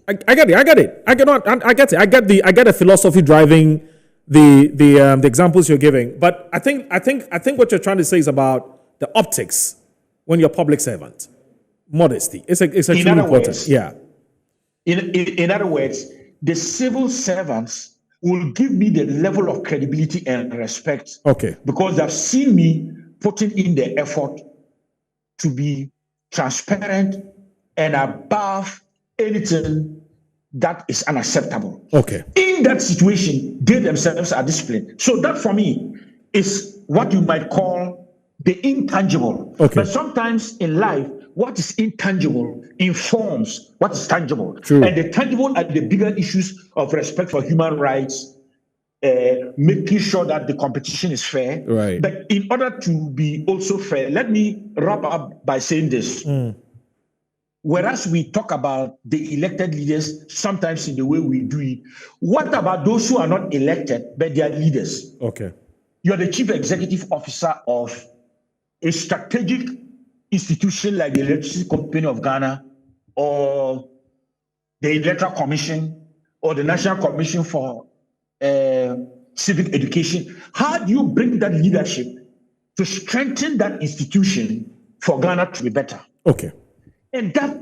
I get it. I get the philosophy driving the examples you're giving. But I think what you're trying to say is about the optics when you're a public servant. Modesty. It's extremely important. Words, yeah. In other words, the civil servants will give me the level of credibility and respect. Okay. Because they've seen me putting in the effort to be transparent and above anything that is unacceptable. Okay. In that situation, they themselves are disciplined. So that for me is what you might call the intangible. Okay. But sometimes in life, what is intangible informs what is tangible. True. And the tangible are the bigger issues of respect for human rights, making sure that the competition is fair. Right. But in order to be also fair, let me wrap up by saying this. Whereas we talk about the elected leaders, sometimes in the way we do it, what about those who are not elected, but they are leaders? Okay. You're the chief executive officer of a strategic institution like the Electricity Company of Ghana, or the Electoral Commission, or the National Commission for Civic Education. How do you bring that leadership to strengthen that institution for Ghana to be better? Okay. And that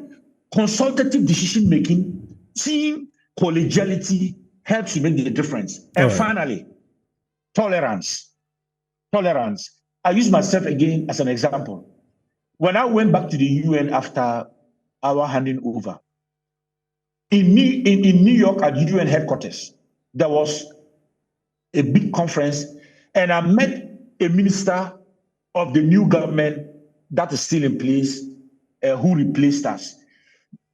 consultative decision-making, team collegiality helps to make the difference. And finally, tolerance. Tolerance. I use myself again as an example. When I went back to the UN after our handing over, in New York at UN headquarters, there was a big conference, and I met a minister of the new government that is still in place, who replaced us.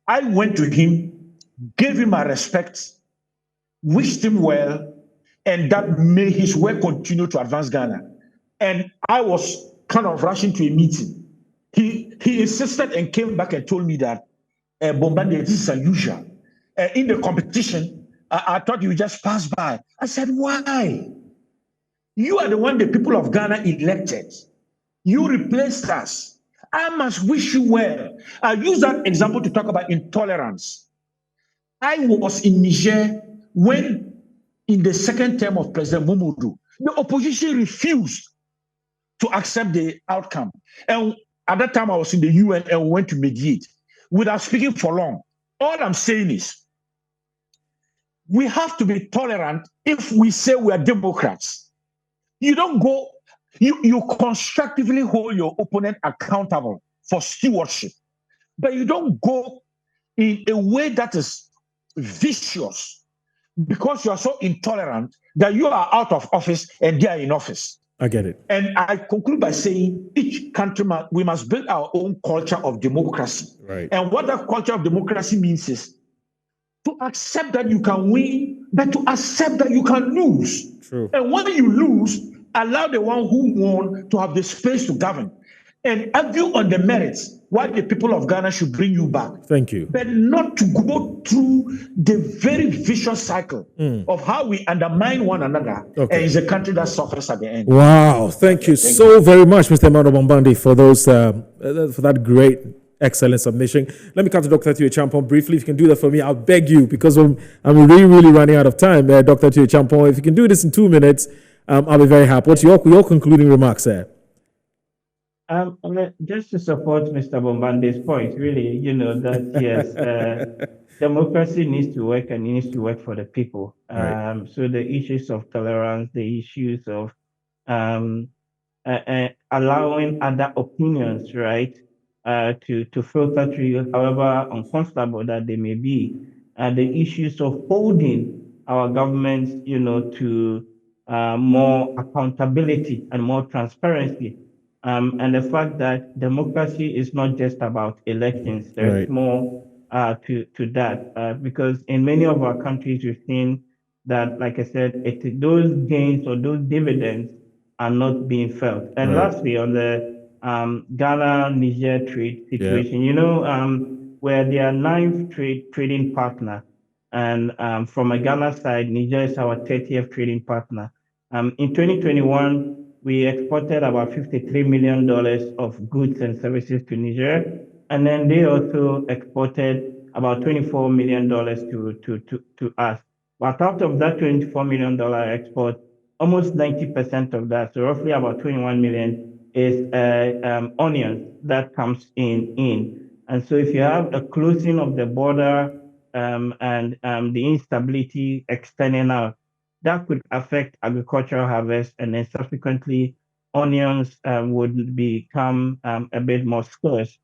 I went to him, gave him my respect, wished him well, and that may his work continue to advance Ghana. And I was kind of rushing to a meeting. He insisted and came back and told me that, Bombande, this is unusual. In the competition, I thought you just passed by. I said, why? You are the one the people of Ghana elected. You replaced us. I must wish you well. I use that example to talk about intolerance. I was in Niger when, in the second term of President Momodu, the opposition refused to accept the outcome. And at that time, I was in the UN and we went to mediate. Without speaking for long, all I'm saying is, we have to be tolerant if we say we are Democrats. You don't go, you constructively hold your opponent accountable for stewardship. But you don't go in a way that is vicious because you are so intolerant that you are out of office and they are in office. I get it. And I conclude by saying each country, we must build our own culture of democracy. Right. And what that culture of democracy means is to accept that you can win, but to accept that you can lose. True. And when you lose, allow the one who won to have the space to govern and argue on the merits why the people of Ghana should bring you back. Thank you. But not to go through the very vicious cycle of how we undermine one another, and it's a country that suffers at the end. Wow. Thank you so very much, Mr. Emmanuel Bombandi, for those for that great, excellent submission. Let me come to Dr. Tio Champon briefly. If you can do that for me, I'll beg you, because I'm really, really running out of time. Dr. Tio Champon, if you can do this in 2 minutes, I'll be very happy. What's your concluding remarks there? Just to support Mr. Bombandi's point, really, that yes, democracy needs to work and it needs to work for the people. Right. So the issues of tolerance, the issues of allowing other opinions, right, to filter through, however uncomfortable that they may be, the issues of holding our governments, to more accountability and more transparency. And the fact that democracy is not just about elections, there's Right. more to that. Because in many of our countries, we've seen that, like I said, those gains or those dividends are not being felt. And Right. lastly, on the Ghana-Niger trade situation, we're their ninth trading partner. And from a Ghana side, Niger is our 30th trading partner. In 2021, we exported about $53 million of goods and services to Niger, and then they also exported about $24 million to us. But out of that $24 million export, almost 90% of that, so roughly about 21 million, is onions that comes in. And so if you have a closing of the border and the instability extending out, that could affect agricultural harvest, and then subsequently onions would become a bit more scarce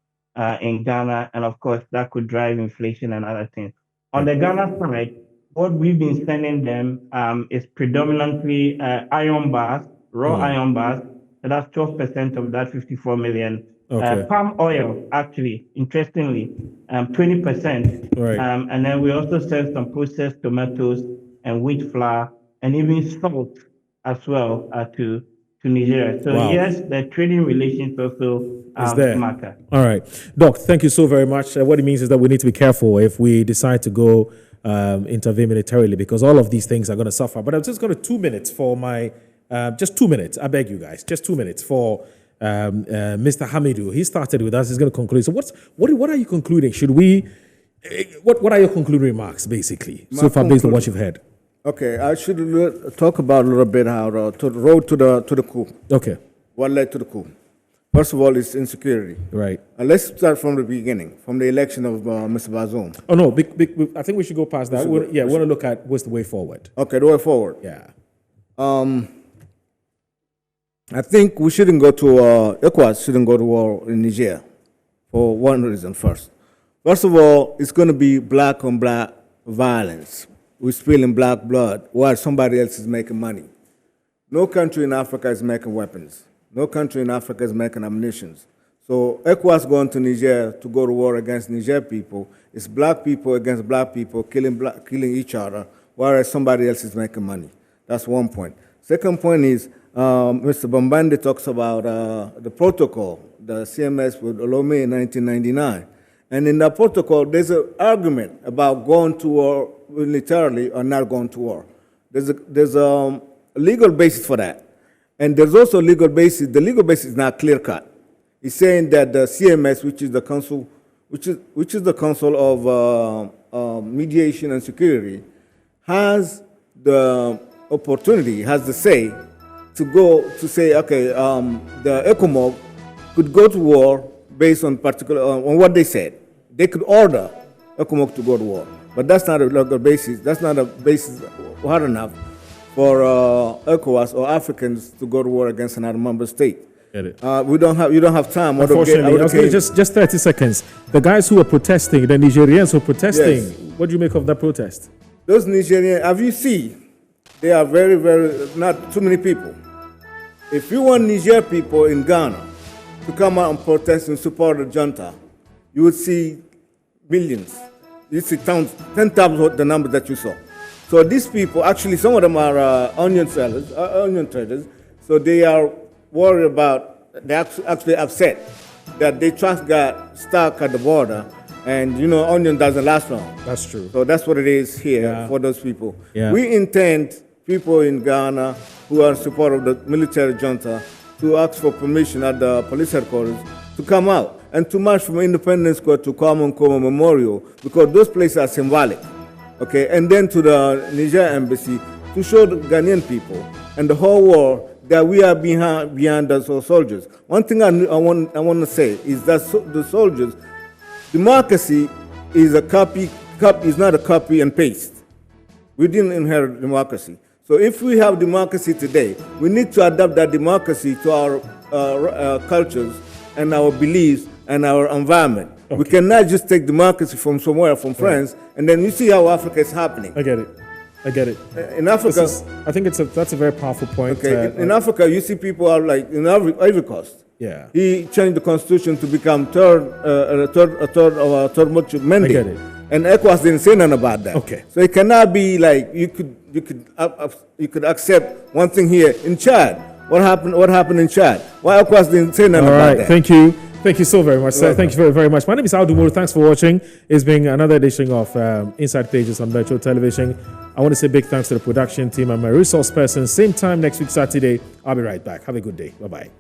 in Ghana, and of course that could drive inflation and other things. On the Ghana side, what we've been sending them is predominantly iron bars, raw iron bars, and that's 12% of that 54 million. Okay. Palm oil, actually, interestingly, 20%. Right. And then we also sell some processed tomatoes and wheat flour, and even salt as well to Nigeria. So Wow. yes, the trading relations also Is there. matter. All right. Doc, thank you so very much. What it means is that we need to be careful if we decide to go intervene militarily, because all of these things are going to suffer. But I'm just going to 2 minutes for my, just 2 minutes. I beg you guys, just 2 minutes for Mr. Hamidu. He started with us. He's going to conclude. So what are you concluding? Should we, what are your concluding remarks, basically, so far based on what you've heard? Okay, I should talk about a little bit how the road to the coup. Okay. What led to the coup? First of all, it's insecurity. Right. And let's start from the beginning, from the election of Mr. Bazoum. Oh, no, I think we should go past that. We want to look at what's the way forward. Okay, the way forward. Yeah. I think we shouldn't go to, ECOWAS shouldn't go to war in Niger for one reason first. First of all, it's going to be black on black violence. We're spilling black blood while somebody else is making money. No country in Africa is making weapons. No country in Africa is making ammunition. So ECOWAS going to Niger to go to war against Niger people. It's black people against black people killing each other, whereas somebody else is making money. That's one point. Second point is Mr. Bombandi talks about the protocol, the CMS with Olome in 1999. And in that protocol, there's an argument about going to war militarily or not going to war. There's a legal basis for that. And there's also a legal basis. The legal basis is not clear-cut. It's saying that the CMS, which is the council, which is the Council of Mediation and Security, has the opportunity, has the say to go to say, okay, the ECOMOG could go to war based on on what they said. They could order ECOMOG to go to war, but that's not a legal basis. That's not a basis hard enough for ECOWAS or Africans to go to war against another member state. Get it. You don't have time. Unfortunately, I was going to just 30 seconds. The guys who were protesting, the Nigerians who were protesting, Yes. what do you make of that protest? Those Nigerians, have you seen? They are very, very, not too many people. If you want Niger people in Ghana to come out and protest and support the junta, you would see millions. You see 10 times the number that you saw. So these people, actually, some of them are onion sellers, onion traders. So they are worried about, they're actually upset that they trust got stuck at the border, and you know, onion doesn't last long. That's true. So that's what it is here for those people. Yeah. We intend people in Ghana who are in support of the military junta to ask for permission at the police headquarters to come out and to march from Independence Square to Kwame Nkrumah Memorial, because those places are symbolic. Okay, and then to the Niger embassy to show the Ghanaian people and the whole world that we are behind the soldiers. One thing I want to say is that the soldiers, democracy is is not a copy and paste. We didn't inherit democracy. So if we have democracy today, we need to adapt that democracy to our cultures and our beliefs and our environment. Okay. We cannot just take democracy from somewhere, from France, and then you see how Africa is happening. I get it. In Africa, I think that's a very powerful point. Okay, in Africa, you see people are like in Ivory Coast. Yeah. He changed the constitution to become third mandate. I get it. And ECOWAS didn't say nothing about that. Okay. So it cannot be like you could accept one thing here in Chad. What happened in Chad? Why ECOWAS didn't say nothing about that? Thank you. Thank you so very much, sir. Thank you very, very much. My name is Audu Moro. Thanks for watching. It's been another edition of Inside Pages on Metro Television. I want to say big thanks to the production team and my resource person. Same time next week, Saturday. I'll be right back. Have a good day. Bye-bye.